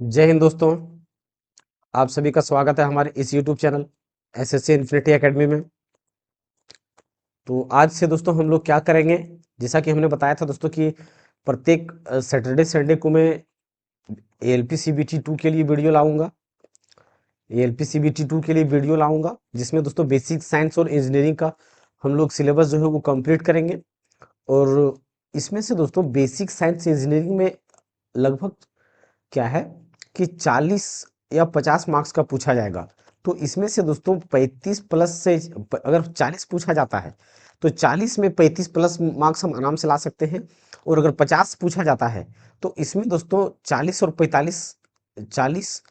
जय हिंद दोस्तों। आप सभी का स्वागत है हमारे इस YouTube channel SSC infinity academy में। तो आज से दोस्तों हम लोग क्या करेंगे, जैसा कि हमने बताया था दोस्तों कि प्रत्येक सैटरडे संडे को मैं एएलपी सीबीटी 2 के लिए वीडियो लाऊंगा। एएलपी सीबीटी 2 के लिए वीडियो लाऊंगा जिसमें दोस्तों बेसिक साइंस और इंजीनियरिंग का हम लोग सिलेबस जो है वो कंप्लीट करेंगे। और इसमें से दोस्तों बेसिक साइंस इंजीनियरिंग में लगभग क्या है कि 40 या 50 मार्क्स का पूछा जाएगा। तो इसमें से दोस्तों 35 प्लस से अगर 40 पूछा जाता है तो 40 में 35 प्लस मार्क्स हम आराम से ला सकते हैं। और अगर 50 पूछा जाता है तो इसमें दोस्तों 40 और 45, 40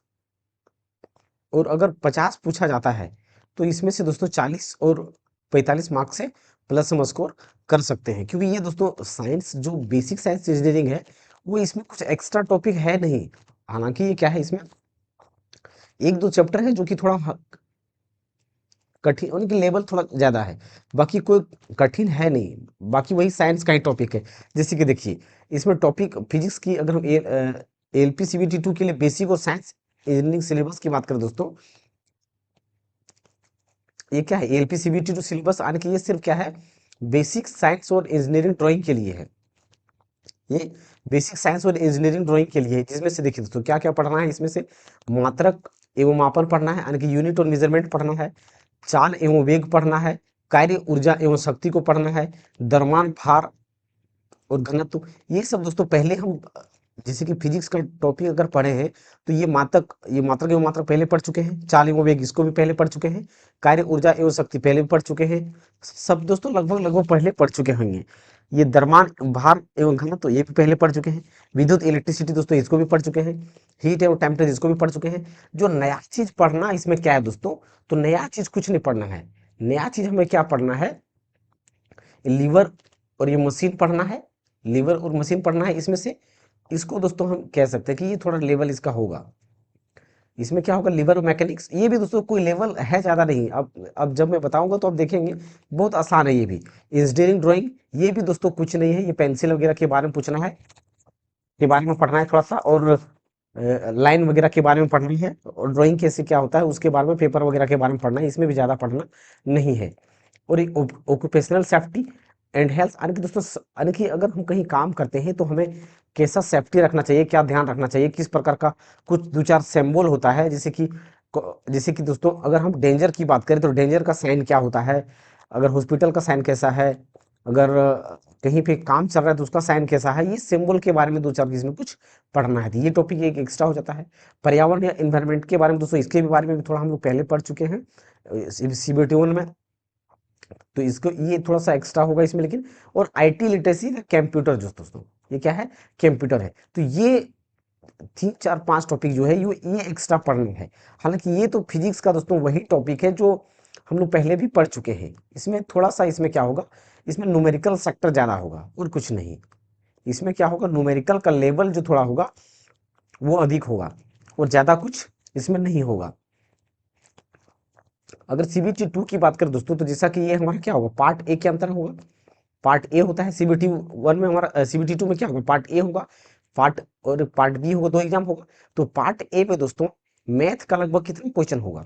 और अगर 50 पूछा जाता है तो इसमें से दोस्तों 40 और 45 मार्क्स से प्लस हम स्कोर कर सकते हैं, क्योंकि ये दोस्तों साइंस जो बेसिक साइंस इंजीनियरिंग है वो इसमें कुछ एक्स्ट्रा टॉपिक है नहीं। हालांकि ये क्या है, इसमें एक दो चैप्टर है जो कि थोड़ा कठिन, उनकी लेवल थोड़ा ज्यादा है, बाकी कोई कठिन है नहीं। बाकी वही साइंस का ही टॉपिक है। जैसे कि देखिए, इसमें टॉपिक फिजिक्स की अगर हम एलपी सीबीटी 2 के लिए बेसिक और साइंस इंजीनियरिंग सिलेबस की बात करें दोस्तों, ये क्या है एलपी सीबीटी 2 सिलेबस आने की, ये सिर्फ क्या है बेसिक साइंस और इंजीनियरिंग ड्राइंग के लिए है। ये बेसिक साइंस और इंजीनियरिंग ड्राइंग के लिए है, जिसमें से देखिए दोस्तों क्या क्या पढ़ना है। इसमें से मात्रक एवं मापन पढ़ना है, यानी कि यूनिट और मेजरमेंट पढ़ना है। चाल एवं वेग पढ़ना है। कार्य ऊर्जा एवं शक्ति को पढ़ना है। द्रव्यमान भार और घनत्व, ये सब दोस्तों पहले हम जैसे कि फिजिक्स का टॉपिक अगर पढ़े हैं तो ये मात्रक एवं मात्रक पहले पढ़ चुके हैं। चाल एवं वेग इसको भी पहले पढ़ चुके हैं। कार्य ऊर्जा एवं शक्ति पहले भी पढ़ चुके हैं। सब दोस्तों लगभग लगभग पहले पढ़ चुके होंगे। ये द्रव्यमान भार एवं घनत्व ये भी पहले पढ़ चुके हैं। विद्युत इलेक्ट्रिसिटी दोस्तों इसको भी पढ़ चुके हैं। हीट एवं टेम्परेचर इसको भी पढ़ चुके हैं। जो नया चीज पढ़ना इसमें क्या है दोस्तों, तो नया चीज कुछ नहीं पढ़ना है। नया चीज हमें क्या पढ़ना है, लीवर और ये मशीन पढ़ना है। लीवर और मशीन पढ़ना है इसमें से। इसको दोस्तों हम कह सकते हैं कि ये थोड़ा लेवल इसका होगा। इसमें क्या होगा, लीवर मैकेनिक्स, ये भी दोस्तों कोई लेवल है ज़्यादा नहीं। अब जब मैं बताऊंगा तो आप देखेंगे बहुत आसान है ये भी। इंजीनियरिंग ड्राइंग ये भी दोस्तों कुछ नहीं है, ये पेंसिल वगैरह के बारे में पूछना है, के बारे में पढ़ना है थोड़ा सा। और लाइन वगैरह के बारे में पढ़नी है, और ड्राइंग कैसे क्या होता है उसके बारे में, पेपर वगैरह के बारे में पढ़ना है। इसमें भी ज़्यादा पढ़ना नहीं है। और एक ऑक्यूपेशनल सेफ्टी एंड हेल्थ, यानी कि दोस्तों यानी कि अगर हम कहीं काम करते हैं तो हमें कैसा सेफ्टी रखना चाहिए, क्या ध्यान रखना चाहिए, किस प्रकार का कुछ दो चार सिंबल होता है। जैसे कि दोस्तों अगर हम डेंजर की बात करें तो डेंजर का साइन क्या होता है, अगर हॉस्पिटल का साइन कैसा है, अगर कहीं पे काम चल रहा है तो उसका साइन कैसा है, ये सिंबल के बारे में दो चार इसमें कुछ पढ़ना है। तो ये टॉपिक एक एक्स्ट्रा हो जाता है। पर्यावरण या इन्वायरमेंट के बारे में दोस्तों, इसके भी बारे में भी थोड़ा हम लोग पहले पढ़ चुके हैं सीबीटी 1 में। तो इसको ये थोड़ा सा एक्स्ट्रा होगा इसमें लेकिन। और आईटी लिटरेसी का कंप्यूटर जो दोस्तों, ये क्या है, कंप्यूटर है। तो ये 3 4 5 टॉपिक जो है ये एक्स्ट्रा पढ़ना है। हालांकि ये तो फिजिक्स का दोस्तों वही टॉपिक है जो हम लोग पहले भी पढ़ चुके हैं। इसमें थोड़ा सा इसमें क्या होगा, इसमें न्यूमेरिकल सेक्टर ज़्यादा होगा और कुछ नहीं। इसमें क्या होगा, न्यूमेरिकल का लेवल जो थोड़ा होगा वो अधिक होगा, और ज़्यादा कुछ इसमें नहीं होगा। अगर सीबीटी 2 की बात करें दोस्तों, तो जैसा कि ये हमारा क्या होगा, पार्ट ए के अंतर होगा। पार्ट ए होता है सीबीटी 1 में, हमारा सीबीटी 2 में क्या होगा, पार्ट ए होगा। पार्ट और पार्ट बी होगा, दो एग्जाम होगा। तो पार्ट ए में दोस्तों मैथ का लगभग कितना क्वेश्चन होगा,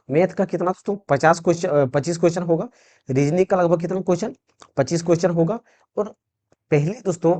मैथ का कितना दोस्तों 50 क्वेश्चन, 25 क्वेश्चन होगा। रीजनिंग का लगभग कितना क्वेश्चन, 25 क्वेश्चन होगा। और पहले दोस्तों,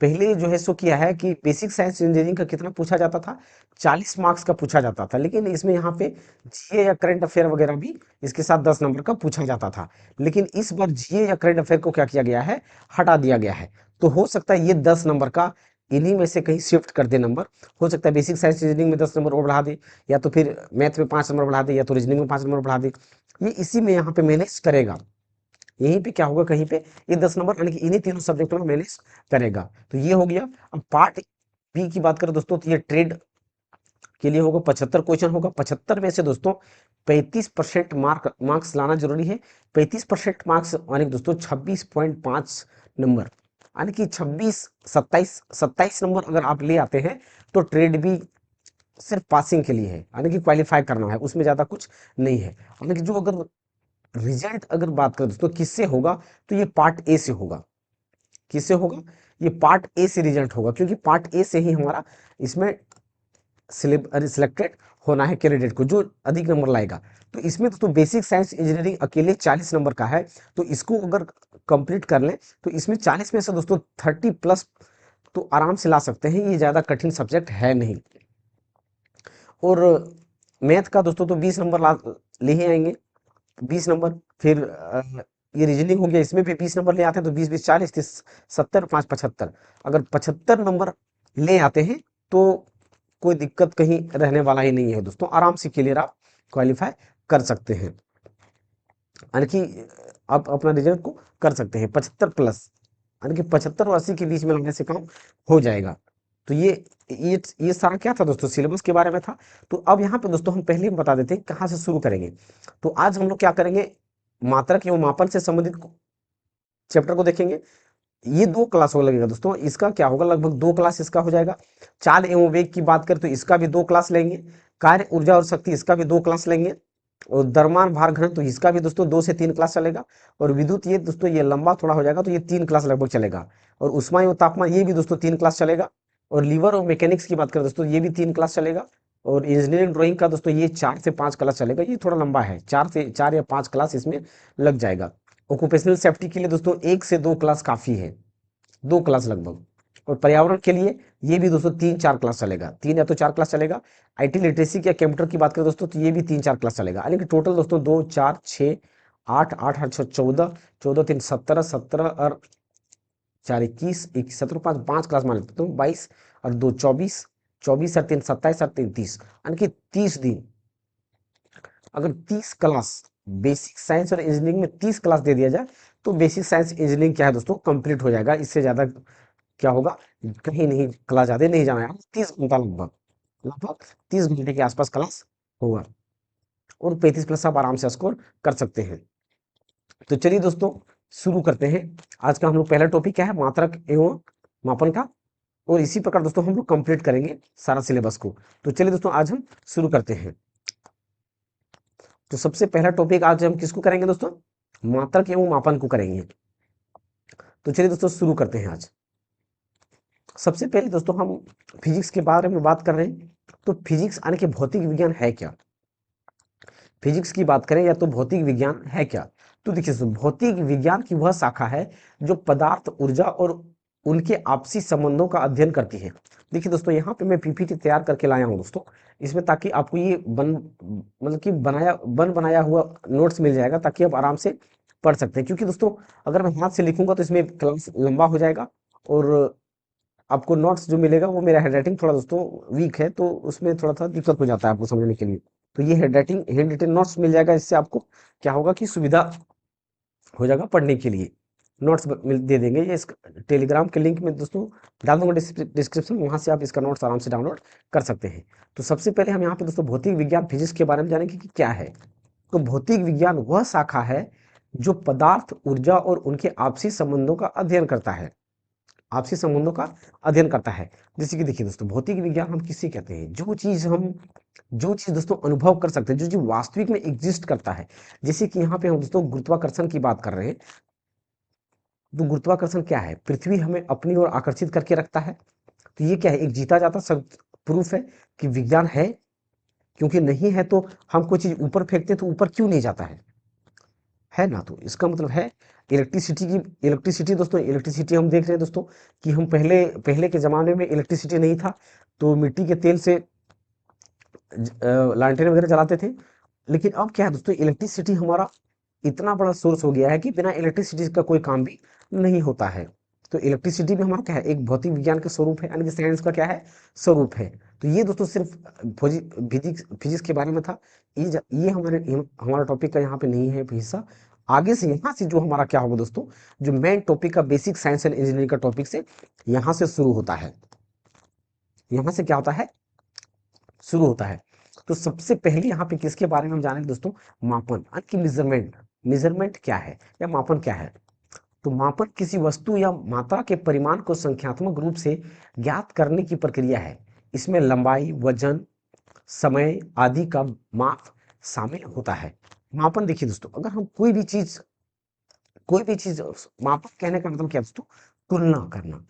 पहले जो है सो किया है कि बेसिक साइंस इंजीनियरिंग का कितना पूछा जाता था, 40 मार्क्स का पूछा जाता था। लेकिन इसमें यहाँ पे जीए या करंट अफेयर वगैरह भी इसके साथ 10 नंबर का पूछा जाता था। लेकिन इस बार जीए या करंट अफेयर को क्या किया गया है, हटा दिया गया है। तो हो सकता है ये 10 नंबर का इन्हीं में से कहीं शिफ्ट कर दे नंबर। हो सकता है बेसिक साइंस इंजीनियरिंग में 10 नंबर और बढ़ा दे, या तो फिर मैथ में 5 नंबर बढ़ा दे, या तो रीजनिंग में 5 नंबर बढ़ा दे। ये इसी में यहाँ पे मैनेज करेगा। यहीं पे क्या होगा, कहीं पे ये 10 नंबर यानी कि इन्हीं तीनों सब्जेक्टों में मैनेज करेगा। तो ये हो गया। अब पार्ट बी की बात करें दोस्तों, तो ये ट्रेड के लिए होगा, 75 क्वेश्चन होगा। 75 में से दोस्तों 35% मार्क्स लाना जरूरी है। 35% मार्क्स यानी कि दोस्तों 26.5 नंबर, यानी कि 27 नंबर अगर आप ले आते हैं तो ट्रेड भी सिर्फ पासिंग के लिए है, यानी कि क्वालिफाई करना है, उसमें ज्यादा कुछ नहीं है। यानी कि जो अगर रिजल्ट अगर बात करें दोस्तों किससे होगा, तो ये पार्ट ए से होगा। किससे होगा? ये पार्ट ए से रिजल्ट होगा, क्योंकि पार्ट ए से ही हमारा इसमें सिलेक्टेड होना है कैंडिडेट को जो अधिक नंबर लाएगा। तो इसमें दोस्तों बेसिक साइंस इंजीनियरिंग अकेले 40 नंबर का है, तो इसको अगर कंप्लीट कर लें तो इसमें 40 में से दोस्तों 30 प्लस तो आराम से ला सकते हैं, ये ज़्यादा कठिन सब्जेक्ट है नहीं। और मैथ का दोस्तों तो 20 नंबर ला ले ही आएंगे, 20 नंबर। फिर ये रीजनिंग हो गया, इसमें भी 20 नंबर ले आते हैं, तो 20 20 40 30 70 5 75। अगर 75 नंबर ले आते हैं तो कोई दिक्कत कहीं रहने वाला ही नहीं है दोस्तों, आराम से क्लियर आप क्वालिफाई कर सकते हैं, यानी कि आप अपना रिजल्ट को कर सकते हैं 75 प्लस, यानी कि 75 और 80 के बीच में लाने से काम हो जाएगा। तो ये सारा क्या था दोस्तों, सिलेबस के बारे में था। तो अब यहाँ पे दोस्तों हम पहले ही बता देते हैं कहाँ से शुरू करेंगे। तो आज हम लोग क्या करेंगे, मात्रक एवं मापन से संबंधित चैप्टर को देखेंगे। ये 2 क्लास हो लगेगा दोस्तों, इसका क्या होगा, लगभग 2 क्लास इसका हो जाएगा। चाल एवं वेग की बात करें तो इसका भी 2 क्लास लेंगे। कार्य, ऊर्जा और शक्ति, इसका भी 2 क्लास लेंगे। और द्रव्यमान भार घनत्व, तो इसका भी दोस्तों 2 से 3 क्लास चलेगा। और विद्युत, ये दोस्तों ये लंबा थोड़ा हो जाएगा, तो ये 3 क्लास लगभग चलेगा। और ऊष्मा एवं तापमान, ये भी दोस्तों 3 क्लास चलेगा। और लीवर और मैकेनिक्स की बात करें दोस्तों, ये भी 3 क्लास चलेगा। और इंजीनियरिंग ड्राइंग का दोस्तों ये 4 से 5 क्लास चलेगा, ये थोड़ा लंबा है, 4 या 5 क्लास इसमें लग जाएगा। ऑक्यूपेशनल सेफ्टी के लिए दोस्तों 1 से 2 क्लास काफी है, 2 क्लास लगभग। और पर्यावरण के लिए ये भी दोस्तों 3-4 क्लास चलेगा, 3 या तो 4 क्लास चलेगा। आईटी लिटरेसी या कंप्यूटर की बात करें दोस्तों, तो ये भी 3-4 क्लास चलेगा, यानी कि टोटल दोस्तों 2 4 6 8 8 8 14 14 3 17 17 और 4 21 21 17 5 5 क्लास मान लेते, तो 22 और 2 24 24 और 3 27 और 3 30, यानी कि 30 दिन। अगर 30 क्लास बेसिक साइंस और इंजीनियरिंग में 30 क्लास दे दिया जाए तो बेसिक साइंस इंजीनियरिंग क्या है दोस्तों, कंप्लीट हो जाएगा। इससे ज्यादा क्या होगा, कहीं नहीं क्लास ज्यादा नहीं जाना है, 30 घंटा लगभग, लगभग 30 घंटे के आसपास क्लास होगा। और 35 प्लस आप आराम से स्कोर कर सकते हैं। तो चलिए दोस्तों शुरू करते हैं। आज का हम लोग पहला टॉपिक क्या है, मात्रक एवं मापन का। और इसी प्रकार दोस्तों हम लोग कंप्लीट करेंगे सारा सिलेबस को। तो चलिए दोस्तों आज हम शुरू करते हैं। तो सबसे पहला टॉपिक आज हम किसको करेंगे दोस्तों, मात्रक एवं मापन को करेंगे। तो चलिए दोस्तों शुरू करते हैं आज। सबसे पहले दोस्तों हम फिजिक्स के बारे में बात कर रहे हैं। तो फिजिक्स यानी कि भौतिक विज्ञान है क्या, फिजिक्स की बात करें या तो भौतिक विज्ञान है क्या। तो देखिए दोस्तों, भौतिक विज्ञान की वह शाखा है जो पदार्थ, ऊर्जा और उनके आपसी संबंधों का अध्ययन करती है। देखिए दोस्तों, यहाँ पे मैं पीपीटी तैयार करके लाया हूँ दोस्तों, इसमें ताकि आपको ये मतलब कि बनाया हुआ नोट्स मिल जाएगा, ताकि आप आराम से पढ़ सकते हैं। क्योंकि दोस्तों अगर मैं हाथ से लिखूंगा तो इसमें क्लास लंबा हो जाएगा, और आपको नोट्स जो मिलेगा वो, मेरा हैंडराइटिंग थोड़ा दोस्तों वीक है, तो उसमें थोड़ा सा दिक्कत हो जाता है आपको समझने के लिए। तो ये हैंड रिटन नोट्स मिल जाएगा, इससे आपको क्या होगा कि सुविधा हो जाएगा पढ़ने के लिए। नोट्स दे देंगे, ये इस टेलीग्राम के लिंक में दोस्तों डाल दूंगा डिस्क्रिप्शन, वहां से आप इसका नोट्स आराम से डाउनलोड कर सकते हैं। तो सबसे पहले हम यहाँ पे दोस्तों भौतिक विज्ञान फिजिक्स के बारे में जानेंगे कि क्या है। तो भौतिक विज्ञान वह शाखा है जो पदार्थ, ऊर्जा और उनके आपसी संबंधों का अध्ययन करता है, आपसी संबंधों का अध्ययन करता है। जैसे कि देखिए दोस्तों, भौतिक विज्ञान हम किसे कहते हैं, जो चीज दोस्तों अनुभव कर सकते हैं, जो चीज वास्तविक में एग्जिस्ट करता है। जैसे कि यहाँ पे हम दोस्तों गुरुत्वाकर्षण की बात कर रहे हैं। तो गुरुत्वाकर्षण क्या है, पृथ्वी हमें अपनी ओर आकर्षित करके रखता है। तो ये क्या है, एक जीता जाता सब प्रूफ है कि विज्ञान है। क्योंकि नहीं है तो हम कोई चीज ऊपर फेंकते हैं तो ऊपर क्यों नहीं जाता है ना। तो इसका मतलब है इलेक्ट्रिसिटी दोस्तों, इलेक्ट्रिसिटी हम देख रहे हैं दोस्तों कि हम पहले पहले के ज़माने में इलेक्ट्रिसिटी नहीं था, तो मिट्टी के तेल से लालटेन वगैरह जलाते थे। लेकिन अब क्या है दोस्तों, इलेक्ट्रिसिटी हमारा इतना बड़ा सोर्स हो गया है कि बिना इलेक्ट्रिसिटी का कोई काम भी नहीं होता है। तो इलेक्ट्रिसिटी भी हमारा क्या है, एक भौतिक विज्ञान का स्वरूप है, यानी कि साइंस का क्या है, स्वरूप है। तो ये दोस्तों सिर्फ फिजिक्स फिजिक्स के बारे में था। ये हमारा टॉपिक का यहाँ पे नहीं है हिस्सा। आगे से यहाँ से जो हमारा क्या होगा दोस्तों, जो मेन टॉपिक का बेसिक साइंस एंड इंजीनियरिंग का टॉपिक से यहाँ से शुरू होता है। यहाँ से क्या होता है, शुरू होता है। तो सबसे पहले यहाँ पे किसके बारे में हम जानेंगे दोस्तों, मापन की मेजरमेंट। मेजरमेंट क्या है या मापन क्या है। तो मापन किसी वस्तु या मात्रा के परिमाण को संख्यात्मक रूप से ज्ञात करने की प्रक्रिया है। इसमें लंबाई, वजन, समय आदि का माप शामिल होता है। मापन देखिए दोस्तों, अगर हम कोई भी चीज मापन कहने का मतलब क्या है दोस्तों, तुलना करना।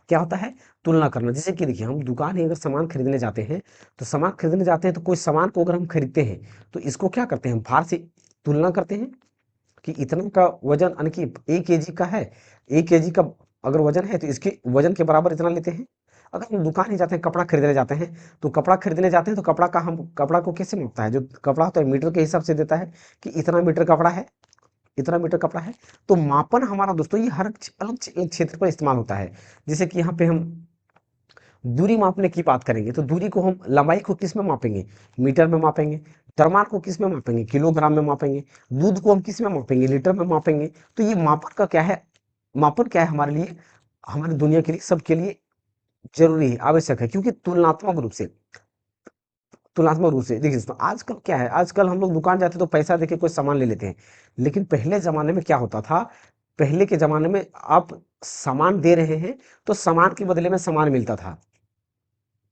क्या होता है? तुलना करना। जैसे कि देखिए, हम दुकान में अगर सामान खरीदने जाते हैं, तो सामान खरीदने जाते हैं तो कोई सामान को अगर हम खरीदते हैं, तो इसको क्या करते हैं, भार से तुलना करते हैं कि इतना का वजन, यानी कि 1 केजी का है, 1 केजी का अगर वजन है तो इसके वजन के बराबर इतना लेते हैं। अगर हम दुकान में जाते हैं, कपड़ा खरीदने जाते हैं, तो कपड़ा खरीदने जाते हैं तो कपड़ा को कैसे मापता है? जो कपड़ा होता है मीटर के हिसाब से देता है कि इतना मीटर कपड़ा है, इतना मीटर कपड़ा है। तो मापन हमारा दोस्तों ये हर अलग क्षेत्र पर इस्तेमाल होता है। जैसे कि यहाँ पे हम दूरी मापने की बात करेंगे, तो दूरी को हम लंबाई को किस में मापेंगे? मीटर में मापेंगे। द्रव्यमान को किस में मापेंगे? किलोग्राम में मापेंगे। दूध को हम किस में मापेंगे? लीटर में मापेंगे। तो ये मापन का क्या है? मापन क्या है हमारे लिए, हमारी दुनिया के लिए, सबके लिए जरूरी है, आवश्यक है, क्योंकि तुलनात्मक रूप से देखिए दोस्तों, आजकल क्या है, आजकल हम लोग दुकान जाते हैं तो पैसा देके कोई सामान ले लेते हैं। लेकिन पहले जमाने में क्या होता था? पहले के जमाने में आप सामान दे रहे हैं, तो सामान के बदले में सामान मिलता था।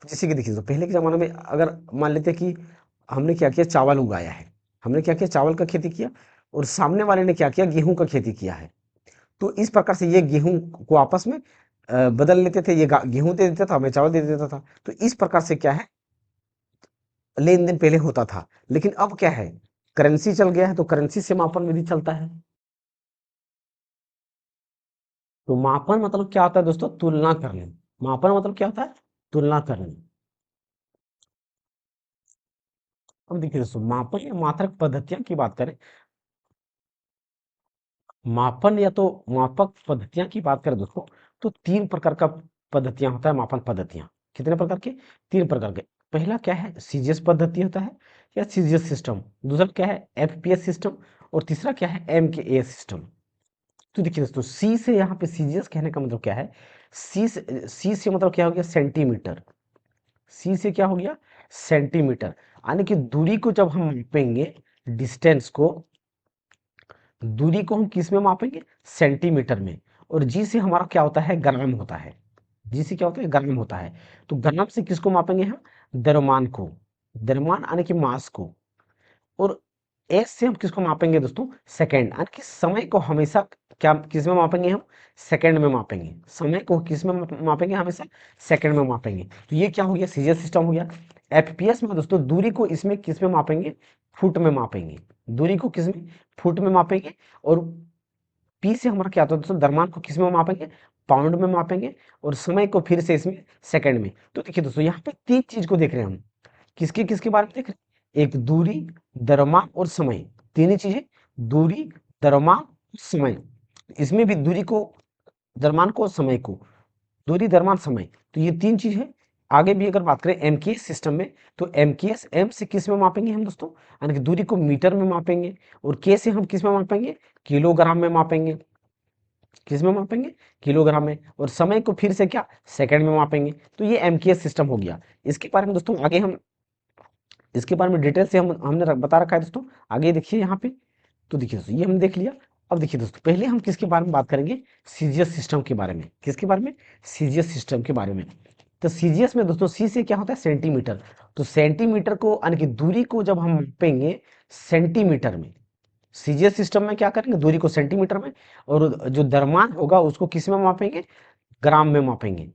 जैसे कि देखिए तो पहले के ज़माने में अगर मान लेते हैं कि हमने क्या किया, चावल उगाया है, हमने क्या किया, चावल का खेती किया, और सामने वाले ने क्या किया, गेहूं का खेती किया है। तो इस प्रकार से ये गेहूं को आपस में बदल लेते थे, ये गेहूं दे देता था, मैं चावल दे देता था। तो इस प्रकार से क्या है, लेन देन पहले होता था। लेकिन अब क्या है, करेंसी चल गया है, तो करेंसी से मापन विधि चलता है। तो मापन मतलब क्या होता है दोस्तों? तुलना करना। मापन मतलब क्या होता है? तुलना करना। अब देखिए दोस्तों, मापन या मात्रक पद्धतियों की बात करें, मापन या तो मापक पद्धतियां की बात करें दोस्तों, तो 3 प्रकार का पद्धतियां होता है, मापन पद्धतियां। कितने प्रकार के? 3 प्रकार के। पहला क्या है, सीजीएस पद्धति होता है या सीजीएस सिस्टम। दूसरा क्या है, एफपीएस सिस्टम। और तीसरा क्या है, एमकेएस सिस्टम। तो देखिए दोस्तों, सी से यहाँ पे सीजीएस कहने का मतलब क्या है? सी से मतलब क्या हो गया, सेंटीमीटर। सी से क्या हो गया, सेंटीमीटर। यानी कि दूरी को जब हम मापेंगे, डिस्टेंस को, दूरी को हम किस में मापेंगे? सेंटीमीटर में। और जी से हमारा क्या होता है, ग्राम होता है। जी से क्या होता है, ग्राम होता है। तो ग्राम से किसको मापेंगे हम? द्रव्यमान को। द्रव्यमान यानी कि मास को। और एस से हम किसको मापेंगे दोस्तों? सेकंड, यानी कि समय को हमेशा क्या किस में मापेंगे हम? सेकंड में मापेंगे। समय को किस में मापेंगे? हमेशा सेकंड में मापेंगे। तो ये क्या हो गया, सीजीएस सिस्टम हो गया। एफपीएस में दोस्तों दूरी को इसमें किस में मापेंगे? फुट में मापेंगे। दूरी को किस में? फुट में मापेंगे। और पी से हमारा क्या होता है दोस्तों, द्रव्यमान को किस में मापेंगे? पाउंड में मापेंगे। और समय को फिर से इसमें सेकंड में। तो देखिए दोस्तों, यहाँ पे 3 चीज को देख रहे हैं हम। किसके किसके बारे में देख रहे हैं? एक दूरी, द्रव्यमान और समय। तीन ही चीजें, दूरी, द्रव्यमान, समय। इसमें भी दूरी को, द्रव्यमान को और समय को, दूरी, द्रव्यमान, समय। तो ये 3 चीज है। आगे भी अगर बात करें एमकेएस सिस्टम में, तो एमकेएस, एम से किस में मापेंगे हम दोस्तों? यानी कि दूरी को मीटर में मापेंगे। और के से हम किस में मापेंगे? किलोग्राम में मापेंगे। किस में मापेंगे? किलोग्राम में। और समय को फिर से क्या, सेकंड में मापेंगे। तो ये एमकेएस सिस्टम हो गया। इसके बारे में दोस्तों आगे हम, इसके बारे में डिटेल से हमने बता रखा है दोस्तों। आगे देखिए यहाँ पे। तो देखिए दोस्तों, ये हमने देख लिया। अब देखिए दोस्तों, पहले हम किसके बारे में बात करेंगे? सीजीएस सिस्टम के बारे में। किसके बारे में? सीजीएस सिस्टम के बारे में। तो सीजीएस में दोस्तों, सी से क्या होता है, सेंटीमीटर। तो सेंटीमीटर को, यानी कि दूरी को जब हम मापेंगे सेंटीमीटर में, सीजीएस सिस्टम में क्या करेंगे, दूरी को सेंटीमीटर में। और जो द्रव्यमान होगा उसको किस में मापेंगे? ग्राम में मापेंगे।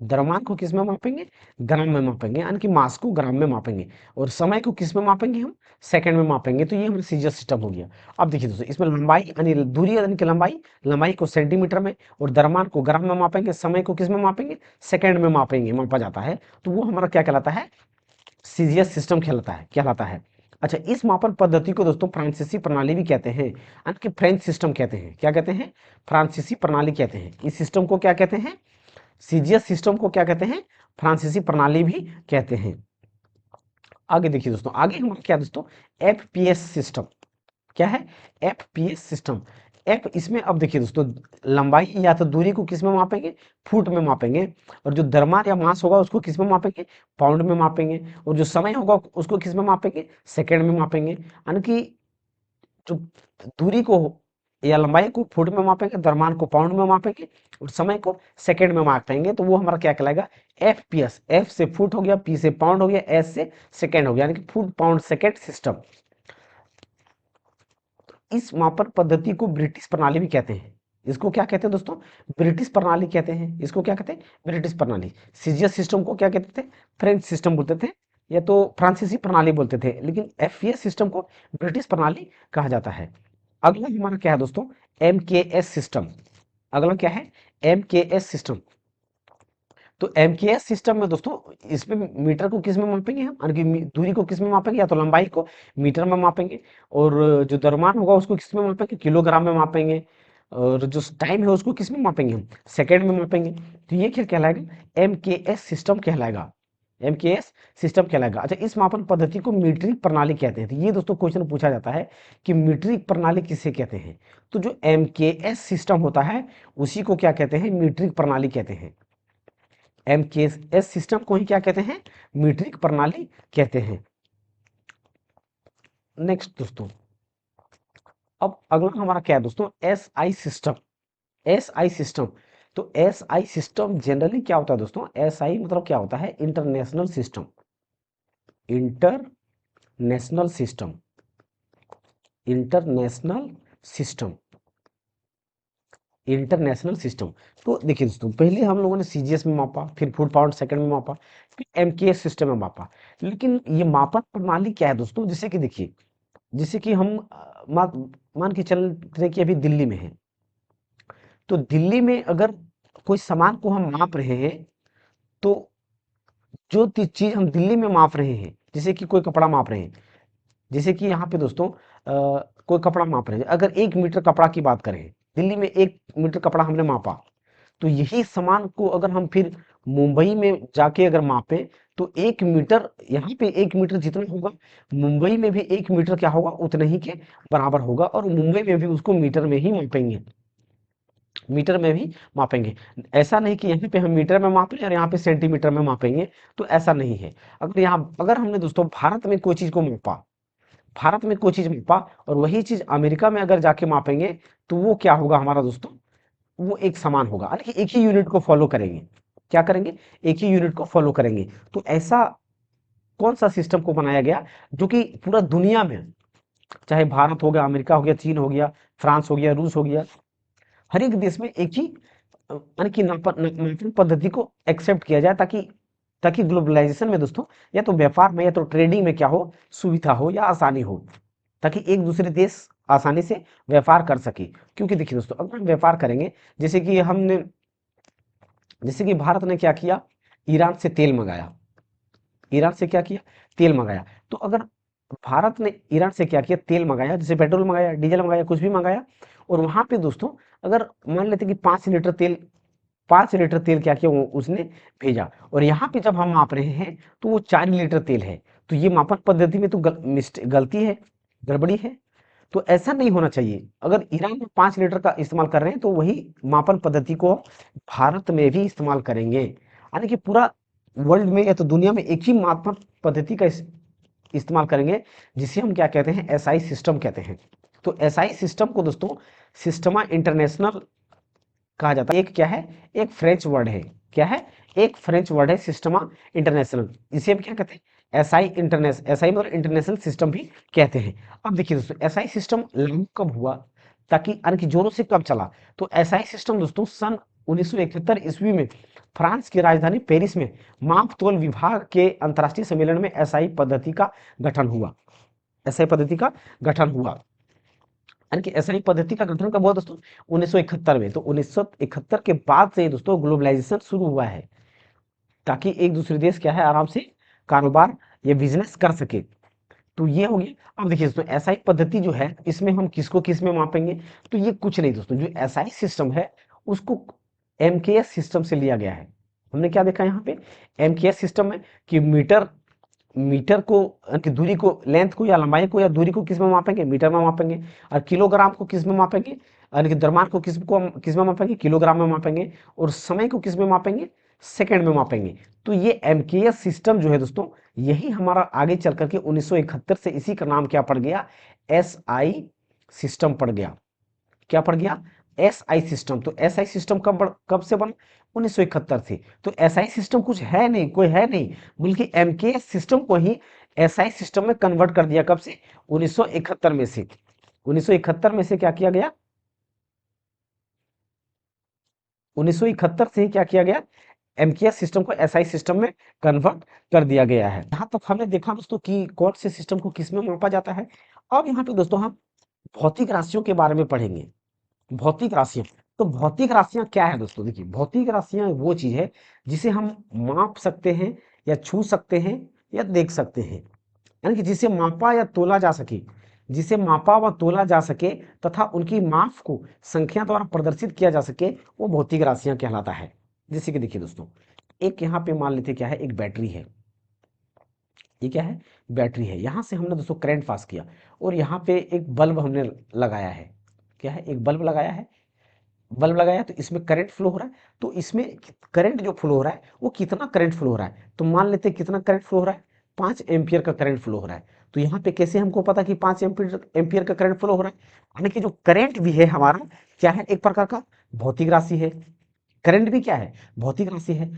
द्रव्यमान को किस में मापेंगे? ग्राम में मापेंगे, यानी कि मास को ग्राम में मापेंगे। और समय को किस में मापेंगे हम? सेकंड में मापेंगे। तो ये हमारा सीजीएस सिस्टम हो गया। अब देखिए दोस्तों, इसमें लंबाई यानी दूरी यानी कि लंबाई, लंबाई को सेंटीमीटर में और द्रव्यमान को ग्राम में मापेंगे, समय को किस में मापेंगे? सेकंड में मापेंगे, मापा जाता है। तो वो हमारा क्या कहलाता है? सीजीएस सिस्टम कहलाता है। अच्छा, इस मापन पद्धति को दोस्तों फ्रांसीसी प्रणाली भी कहते हैं, यानी कि फ्रेंच सिस्टम कहते हैं। क्या कहते हैं? फ्रांसीसी प्रणाली कहते हैं। इस सिस्टम को क्या कहते हैं? सीजीएस सिस्टम को क्या कहते हैं? फ्रांसीसी प्रणाली भी कहते हैं। आगे देखिए दोस्तों, आगे हमारा क्या दोस्तों, एफपीएस सिस्टम। क्या है? FPS system. एफ, इसमें अब देखिए दोस्तों, लंबाई या तो दूरी को किस में मापेंगे? फुट में मापेंगे। और जो द्रव्यमान या मास होगा उसको किस में मापेंगे? पाउंड में मापेंगे। और जो समय होगा उसको किस में मापेंगे? सेकंड में मापेंगे। यानी कि जो दूरी को या लंबाई को फुट में मापेंगे, द्रव्यमान को पाउंड में मापेंगे, और समय को सेकंड में मापेंगे। तो वो हमारा क्या कहलाएगा? एफपीएस। एफ से फुट हो गया, पी से पाउंड हो गया, एस से सेकंड हो गया, यानी कि फुट पाउंड सेकंड सिस्टम। इस मापन पद्धति को ब्रिटिश प्रणाली भी कहते हैं। इसको क्या कहते हैं दोस्तों? ब्रिटिश प्रणाली कहते हैं। इसको क्या कहते हैं? ब्रिटिश प्रणाली। सीजीएस सिस्टम को क्या कहते थे? फ्रेंच सिस्टम बोलते थे, या तो फ्रांसीसी प्रणाली बोलते थे, लेकिन एफईएस सिस्टम को ब्रिटिश प्रणाली कहा जाता है। अगला हमारा क्या है दोस्तों? MKS system. अगला क्या है? MKS system. तो एमकेएस सिस्टम में दोस्तों, इसमें मीटर को किस में मापेंगे हम, यानी कि दूरी को किस में मापेंगे? या तो लंबाई को मीटर में मापेंगे, और जो द्रव्यमान होगा उसको किस में मापेंगे? किलोग्राम में मापेंगे, और जो टाइम है उसको किस में मापेंगे हम? सेकेंड में मापेंगे। तो ये क्या कहलाएगा? एमकेएस सिस्टम कहलाएगा। एमकेएस सिस्टम कहलाएगा। अच्छा, इस मापन पद्धति को मीट्रिक प्रणाली कहते हैं। तो ये दोस्तों क्वेश्चन पूछा जाता है कि मीट्रिक प्रणाली किसे कहते हैं? तो जो एमकेएस सिस्टम होता है उसी को क्या कहते हैं? मीट्रिक प्रणाली कहते हैं। एमकेएस सिस्टम को ही क्या कहते हैं? मीट्रिक प्रणाली कहते हैं। नेक्स्ट दोस्तों, अब अगला हमारा क्या है दोस्तों? SI system. SI system. तो एसआई सिस्टम जनरली क्या होता है दोस्तों? एसआई मतलब क्या होता है? International system. International system. International system. International system. तो देखिए दोस्तों, पहले हम लोगों ने सीजीएस में मापा, फिर फुट पाउंड सेकंड में मापा, फिर एमकेएस सिस्टम में मापा। लेकिन ये मापन प्रणाली क्या है दोस्तों? जैसे कि देखिए, जैसे कि हम मान के चल रहे कि अभी दिल्ली में है, तो दिल्ली में अगर कोई सामान को हम माप रहे हैं, तो जो चीज हम दिल्ली में माप रहे हैं, जैसे कि कोई कपड़ा माप रहे हैं, जैसे कि यहाँ पे दोस्तों कोई कपड़ा माप रहे हैं, अगर 1 मीटर कपड़ा की बात करें, दिल्ली में 1 मीटर कपड़ा हमने मापा, तो यही सामान को अगर हम फिर मुंबई में जाके अगर मापे, तो 1 मीटर, यहाँ पे 1 मीटर जितना होगा, मुंबई में भी 1 मीटर क्या होगा? उतना ही के बराबर होगा, और मुंबई में भी उसको मीटर में ही मापेंगे। मीटर में भी मापेंगे। ऐसा नहीं कि यहाँ पे हम मीटर में माप रहे हैं और यहाँ पे सेंटीमीटर में मापेंगे, तो ऐसा नहीं है। अगर हमने दोस्तों भारत में कोई चीज को मापा, भारत में कोई चीज मापा, और वही चीज अमेरिका में अगर जाके मापेंगे, तो वो क्या होगा हमारा दोस्तों? वो एक समान होगा, यानी कि एक ही यूनिट को फॉलो करेंगे। क्या करेंगे? एक ही यूनिट को फॉलो करेंगे। तो ऐसा कौन सा सिस्टम को बनाया गया जो कि पूरा दुनिया में, चाहे भारत हो गया, अमेरिका हो गया, चीन हो गया, फ्रांस हो गया, रूस हो गया, हर एक देश में एक ही यानी कि मापन पद्धति को एक्सेप्ट किया जाए, ताकि ताकि ग्लोबलाइजेशन में दोस्तों, या तो व्यापार में या तो ट्रेडिंग में क्या हो? सुविधा हो या आसानी हो, ताकि एक दूसरे देश आसानी से व्यापार कर सके। क्योंकि देखिए दोस्तों, अगर हम व्यापार करेंगे, जैसे कि हमने, जैसे कि भारत ने क्या किया? ईरान से तेल मंगाया। ईरान से क्या किया? तेल मंगाया। तो अगर भारत ने ईरान से क्या किया? तेल मंगाया, जैसे पेट्रोल मंगाया, डीजल मंगाया, कुछ भी मंगाया, और वहां पे दोस्तों, अगर मान लेते कि 5 लीटर तेल क्या किया? वो उसने भेजा, और यहाँ पे जब हम माप रहे हैं, तो वो 4 लीटर तेल है। तो ये मापन पद्धति में तो गलती है, गड़बड़ी है। तो ऐसा नहीं होना चाहिए। अगर ईरान में 5 लीटर का इस्तेमाल कर रहे हैं, तो वही मापन पद्धति को भारत में भी इस्तेमाल करेंगे, यानी कि पूरा वर्ल्ड में या तो दुनिया में एक ही मापन पद्धति का इस्तेमाल करेंगे, जिसे हम क्या कहते हैं? एसआई सिस्टम कहते हैं। तो एसआई सिस्टम को दोस्तों सिस्टमा इंटरनेशनल कहा जाता है। एक क्या है? एक फ्रेंच वर्ड है। क्या है? एक फ्रेंच वर्ड है, सिस्टमा इंटरनेशनल। इसे हम क्या कहते हैं? SI international. एसआई मतलब इंटरनेशनल सिस्टम भी कहते हैं। अब देखिए दोस्तों, एसआई सिस्टम लागू कब हुआ, ताकि यानी कि जोरों से कब चला? तो एसआई सिस्टम दोस्तों सन 1971 ईस्वी में फ्रांस की राजधानी पेरिस में माप तोल विभाग के अंतर्राष्ट्रीय सम्मेलन में एसआई पद्धति का गठन हुआ। एसआई पद्धति का गठन हुआ, यानी कि एसआई पद्धति का गठन कब हुआ दोस्तों? 1971 में। तो 1971 के बाद से दोस्तों ग्लोबलाइजेशन शुरू हुआ है, ताकि एक दूसरे देश क्या है? आराम से कारोबार या बिजनेस कर सके। तो ये हो गया। अब देखिए दोस्तों, एसआई पद्धति जो है, इसमें हम किसको किस में मापेंगे? तो ये कुछ नहीं दोस्तों, जो एसआई सिस्टम है उसको एमकेएस सिस्टम से लिया गया है। हमने क्या देखा यहाँ पे? एमकेएस सिस्टम में कि मीटर मीटर को, कि दूरी को, लेंथ को या लंबाई को या दूरी को किस में मापेंगे? मीटर में मापेंगे। और किलोग्राम को किस में मापेंगे? यानी कि द्रव्यमान को किस में मापेंगे? किलोग्राम में मापेंगे। और समय को किस में मापेंगे? सेकंड में मापेंगे। तो ये एमकेएस सिस्टम जो है दोस्तों, यही हमारा आगे चल करके 1971 से इसी का नाम क्या पड़ गया? एसआई सिस्टम पड़ गया। क्या पड़ गया? SI system. तो एसआई सिस्टम कब से बना? 1971 से। तो एसआई सिस्टम कुछ है नहीं, कोई है नहीं, बल्कि एमकेएस सिस्टम को ही एसआई सिस्टम में कन्वर्ट कर दिया। कब से? 1971 में से। 1971 में से क्या किया गया? 1971 से ही क्या किया गया, एमकेएस सिस्टम को एसआई सिस्टम में कन्वर्ट कर दिया गया है। यहाँ तक हमने देखा दोस्तों कि कौन से सिस्टम को किस में मापा जाता है। अब यहाँ पे दोस्तों हम भौतिक राशियों के बारे में पढ़ेंगे। भौतिक राशियां, तो भौतिक राशियां क्या है दोस्तों, देखिए भौतिक राशियां वो चीज है जिसे हम माप सकते हैं या छू सकते हैं या देख सकते हैं, यानी कि जिसे मापा या तोला जा सके, जिसे मापा व तोला जा सके तथा उनकी माप को संख्या द्वारा प्रदर्शित किया जा सके, वो भौतिक राशियां कहलाता है। जैसे कि देखिए दोस्तों, एक यहाँ पे मान लेते क्या है, एक बैटरी है, ये क्या है, बैटरी है। यहाँ से हमने दोस्तों करंट पास किया और यहाँ पे एक बल्ब हमने लगाया है, क्या है, एक बल्ब लगाया है, बल्ब लगाया तो इसमें करंट फ्लो हो रहा है। तो इसमें करंट जो फ्लो हो रहा है वो कितना करंट फ्लो हो रहा है, तो मान लेते हैं कितना करंट फ्लो हो रहा है, 5 एम्पियर का करंट फ्लो हो रहा है। तो यहाँ पे कैसे हमको पता कि 5 एम्पियर का करंट फ्लो हो रहा है, यानी कि जो करंट भी है हमारा क्या है, एक प्रकार का भौतिक राशि है। करंट भी क्या है, भौतिक राशि है।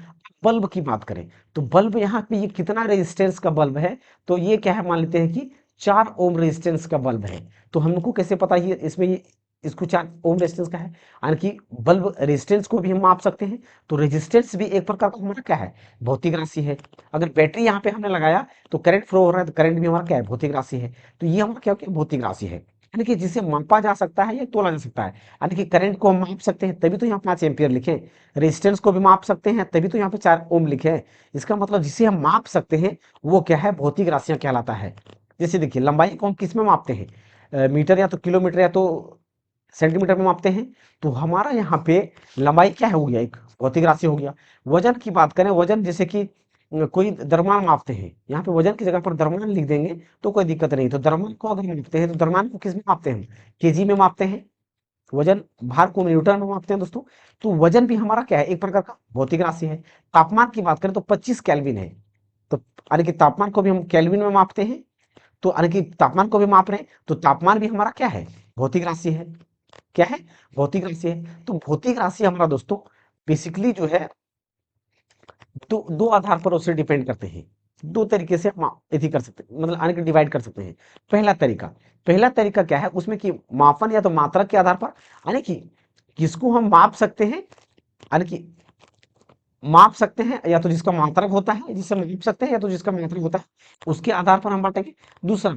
बल्ब की बात करें तो बल्ब यहाँ पे ये कितना रेजिस्टेंस का बल्ब है, तो ये क्या है, मान लेते हैं कि 4 ओम रेजिस्टेंस का बल्ब है। तो हमको कैसे पता ये इसमें ये इसको 4 ओम रेजिस्टेंस का है, यानी कि बल्ब रेजिस्टेंस को भी हम माप सकते हैं। तो रेजिस्टेंस भी एक प्रकार का हमारा क्या है, भौतिक राशि है। अगर बैटरी यहाँ पे हमने लगाया तो करंट फ्लो हो रहा है, तो करंट भी हमारा क्या है, भौतिक राशि है। तो ये हमारा क्या भौतिक राशि है, यानी कि जिसे मापा जा सकता है या तोला जा सकता है। यानी कि करंट को हम माप सकते हैं तभी तो यहाँ 5 एम्पियर लिखे, रेजिस्टेंस को भी माप सकते हैं तभी तो यहाँ पे 4 ओम लिखे हैं। इसका मतलब जिसे हम माप सकते हैं वो क्या है, भौतिक राशियां कहलाता है। जैसे देखिए लंबाई को हम किस में मापते हैं, मीटर या तो किलोमीटर या तो सेंटीमीटर में मापते हैं। तो हमारा यहाँ पे लंबाई क्या है, हो गया एक भौतिक राशि हो गया। वजन की बात करें, वजन जैसे कि कोई द्रव्यमान मापते हैं, यहाँ पे वजन की जगह पर द्रव्यमान लिख देंगे तो कोई दिक्कत नहीं। तो द्रव्यमान को अगर मापते हैं तो द्रव्यमान को किस में मापते हैं, केजी में मापते हैं। वजन, भार को न्यूटन में मापते हैं दोस्तों। तो वजन भी हमारा क्या है, एक प्रकार का भौतिक राशि है। तापमान की बात करें तो 25 केल्विन है। तो यानी कि तापमान को भी हम केल्विन में मापते हैं। तो यानी कि तापमान को भी माप रहे हैं, तो तापमान भी हमारा क्या है, भौतिक राशि है। क्या है, भौतिक राशि है। तो भौतिक राशि हमारा दोस्तों बेसिकली जो है तो दो आधार पर उससे डिपेंड करते हैं। दो तरीके से हम यदि कर सकते हैं, मतलब यानी कि डिवाइड कर सकते हैं। पहला तरीका क्या है, उसमें कि मापन या तो मात्रक के आधार पर, यानी कि किसको हम माप सकते हैं, यानी कि माप सकते हैं, या तो जिसका मात्रक होता है जिसे माप सकते हैं, या तो जिसका मात्रक होता है उसके आधार पर हम बांटेंगे। दूसरा,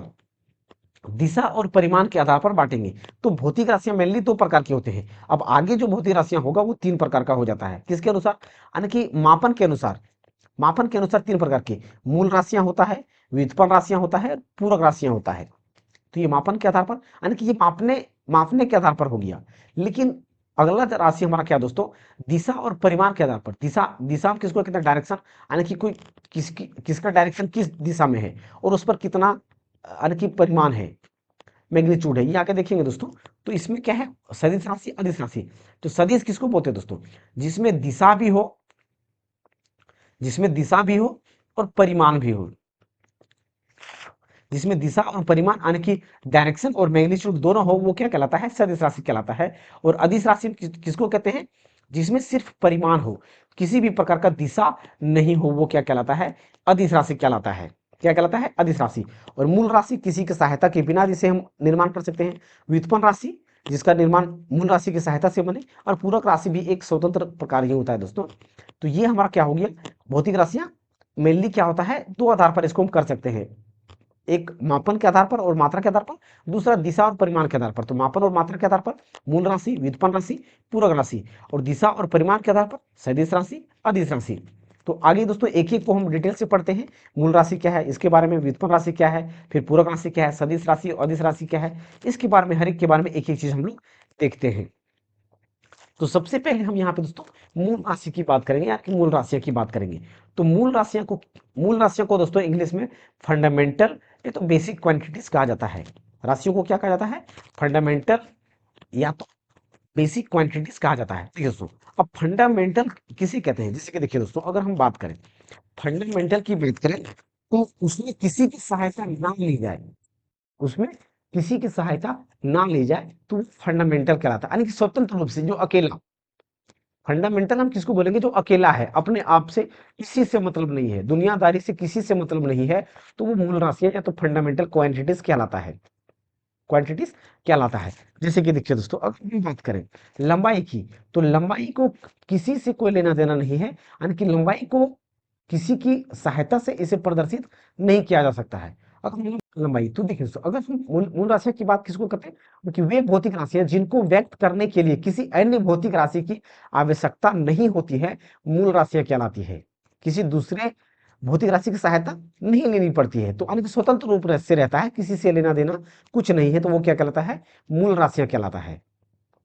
दिशा और परिमाण के आधार पर बांटेंगे। तो भौतिक राशियां मेनली 2 प्रकार की होते हैं। अब आगे जो भौतिक राशियां होगा वो 3 प्रकार का हो जाता है, किसके अनुसार, यानी कि मापन के अनुसार। मापन के अनुसार 3 प्रकार की मूल राशियां होता है, व्युत्पन्न राशियां होता है, पूरक राशियां होता है। तो ये मापन के आधार पर, यानी कि ये मापने मापने के आधार पर हो गया। लेकिन अगला राशि हमारा क्या दोस्तों, दिशा और परिमाण के आधार पर। दिशा दिशा हम किसको कहते हैं, डायरेक्शन, यानी कि कोई किसका डायरेक्शन किस दिशा में है और उस पर कितना यानी कि परिमाण है, मैग्नीट्यूड है, ये आगे देखेंगे दोस्तों। तो इसमें क्या है, सदिश राशि, अदिश राशि। तो सदिश किसको बोलते हैं दोस्तों, जिसमें दिशा भी हो, जिसमें दिशा भी हो और परिमाण भी हो, जिसमें दिशा और परिमाण यानी कि डायरेक्शन और मैग्नीट्यूड दोनों हो, वो क्या कहलाता है, सदिश राशि कहलाता है। और अदिश राशि किसको कहते हैं, जिसमें सिर्फ परिमाण हो, किसी भी प्रकार का दिशा नहीं हो, वो क्या कहलाता है, अदिश राशि कहलाता है। क्या कहलाता है, अदिश राशि। और मूल राशि किसी की सहायता के बिना जिसे हम निर्माण कर सकते हैं। व्युत्पन्न राशि जिसका निर्माण मूल राशि की सहायता से बने। और पूरक राशि भी एक स्वतंत्र प्रकार ही होता है दोस्तों। तो ये हमारा क्या हो गया, भौतिक राशियां मेनली क्या होता है, 2 आधार पर इसको हम कर सकते हैं। एक मापन के आधार पर और मात्रा के आधार पर, दूसरा दिशा और परिमाण के आधार पर। तो मापन और मात्रा के आधार पर मूल राशि, व्युत्पन्न राशि, पूरक राशि। और दिशा और परिमाण के आधार पर सदिश राशि, अदिश राशि। तो आगे दोस्तों एक एक को हम डिटेल से पढ़ते हैं। मूल राशि क्या है इसके बारे में, व्युत्पन्न राशि क्या है, फिर पूरक राशि क्या है, सदिश राशि और अदिश राशि क्या है, इसके बारे में, हर एक के बारे में एक एक चीज हम लोग देखते हैं। तो सबसे पहले हम यहाँ पे दोस्तों मूल राशि की बात करेंगे, या कि मूल राशियों की बात करेंगे। तो मूल राशियों को दोस्तों इंग्लिश में फंडामेंटल, ये तो बेसिक क्वांटिटीज कहा जाता है। राशियों को क्या कहा जाता है, फंडामेंटल या तो बेसिक क्वांटिटीज कहा जाता है। ठीक है दोस्तों, अब फंडामेंटल किसे कहते हैं, जैसे कि देखिए दोस्तों, अगर हम बात करें फंडामेंटल की बात करें तो उसमें किसी की सहायता ना ली जाए, उसमें किसी की सहायता ना ली जाए तो फंडामेंटल कहलाता है, यानी कि स्वतंत्र रूप से जो अकेला। फंडामेंटल हम किसको बोलेंगे, जो अकेला है, अपने आप से किसी से मतलब नहीं है, दुनियादारी से किसी से मतलब नहीं है, तो वो मूल राशि है या तो फंडामेंटल क्वांटिटीज कहलाता है। क्वांटिटीज कहलाता है। जैसे कि देखिए दोस्तों, अगर हम बात करें लंबाई की, तो लंबाई को किसी से कोई लेना देना नहीं है, यानी कि लंबाई को किसी की सहायता से इसे प्रदर्शित नहीं किया जा सकता है। अगर हम लंबाई, तो देखिए दोस्तों, अगर हम मूल मूल राशियों की बात किसको करते हैं, कि वे भौतिक राशियां जिनको व्यक्त करने के लिए किसी अन्य भौतिक राशि की आवश्यकता नहीं होती है, मूल राशियां कहलाती है। किसी दूसरे भौतिक राशि की सहायता नहीं लेनी पड़ती है, तो यानी कि स्वतंत्र रूप से रहता है, किसी से लेना देना कुछ नहीं है, तो वो क्या कहलाता है, मूल राशियां कहलाता है।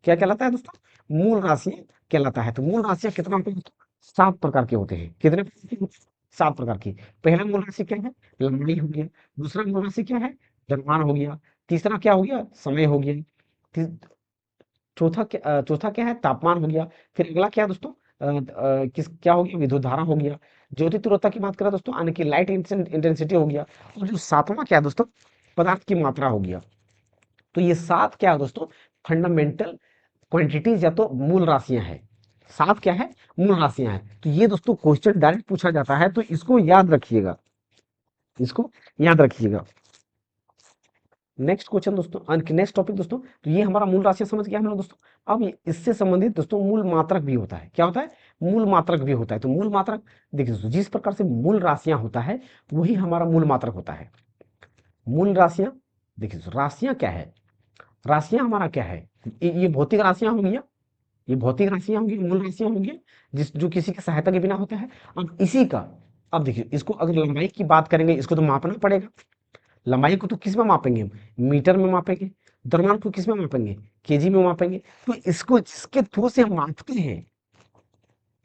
क्या कहलाता है दोस्तों, मूल राशियां कहलाता है। तो मूल राशियां कितना होते हैं दोस्तों, 7 प्रकार के होते हैं। कितने प्रकार के होते हैं? 7 प्रकार की। पहला मूल राशि क्या है, लंबाई हो गया। दूसरा मूल राशि क्या है, द्रव्यमान हो गया। तीसरा क्या हो गया, समय हो गया। चौथा क्या है, तापमान हो गया। फिर अगला क्या है दोस्तों, किस क्या हो गया, विद्युत धारा हो गया। ज्योति तीव्रता की बात करें दोस्तों, यानी कि लाइट इंटेंसिटी हो गया। और जो सातवां क्या है दोस्तों, पदार्थ की मात्रा हो गया। तो ये 7 क्या है दोस्तों, फंडामेंटल क्वांटिटीज या तो मूल राशियां हैं। 7 क्या है, मूल राशियां हैं। तो ये दोस्तों क्वेश्चन डायरेक्ट पूछा जाता है, तो इसको याद रखिएगा, इसको याद रखिएगा। नेक्स्ट क्वेश्चन दोस्तों, नेक्स्ट टॉपिक दोस्तों, तो ये हमारा मूल राशियां समझ गया हम लोग दोस्तों। अब इससे संबंधित दोस्तों मूल मात्रक भी होता है। क्या होता है, मूल मात्रक भी होता है। तो मूल मात्रक देखिए दोस्तों, जिस प्रकार से मूल राशियां होता है, वही हमारा मूल मात्रक होता है। मूल राशियां, देखिए दोस्तों, राशियां क्या है, राशियां हमारा क्या है, ये भौतिक राशियां होंगी, ये भौतिक राशियां होंगी, मूल राशियां होंगी, जिस जो किसी की सहायता के बिना होता है। अब इसी का, अब देखिए, इसको अगर लंबाई की बात करेंगे, इसको तो मापना पड़ेगा। लंबाई को तो किस में मापेंगे हम, मीटर में मापेंगे। द्रव्यमान को किस में मापेंगे, केजी में मापेंगे। तो इसको जिसके थ्रू से हम मापते हैं,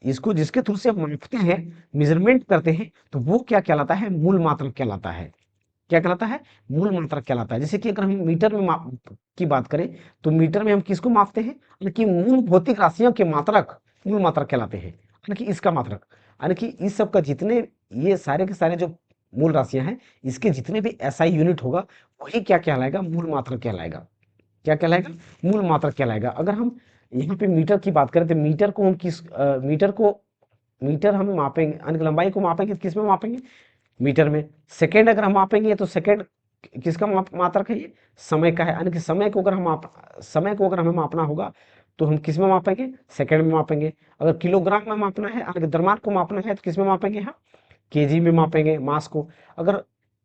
इसको जिसके थ्रू से हम मापते हैं, मेजरमेंट करते हैं, तो वो क्या कहलाता है, मूल मात्रक कहलाता है। क्या कहलाता है, मूल मात्रक कहलाता है। जैसे कि अगर हम मीटर में माप की बात करें, तो मीटर में हम किसको मापते हैं, यानी कि मूल भौतिक राशियों के मात्रक मूल मात्रक कहलाते हैं, यानी कि इसका मात्रक, यानी कि इस सब का जितने, ये सारे के सारे जो मूल राशियां हैं, इसके जितने भी एसआई यूनिट होगा, वही क्या कहलाएगा, मूल मात्रक कहलाएगा। क्या कहलाएगा, मूल मात्रक कहलाएगा। अगर हम यहाँ पे मीटर की बात करें, तो मीटर को हम मीटर हम मापेंगे, यानी कि लंबाई को मापेंगे तो किस में मापेंगे, मीटर में। सेकंड अगर हम मापेंगे, तो सेकंड किसका मात्रक है, ये समय का है, यानी कि समय को अगर हमें मापना होगा, तो हम किस में मापेंगे, सेकंड में मापेंगे। अगर किलोग्राम में मापना है, यानी कि द्रव्यमान को मापना है, तो किस में मापेंगे हम, केजी में मापेंगे मास को। अगर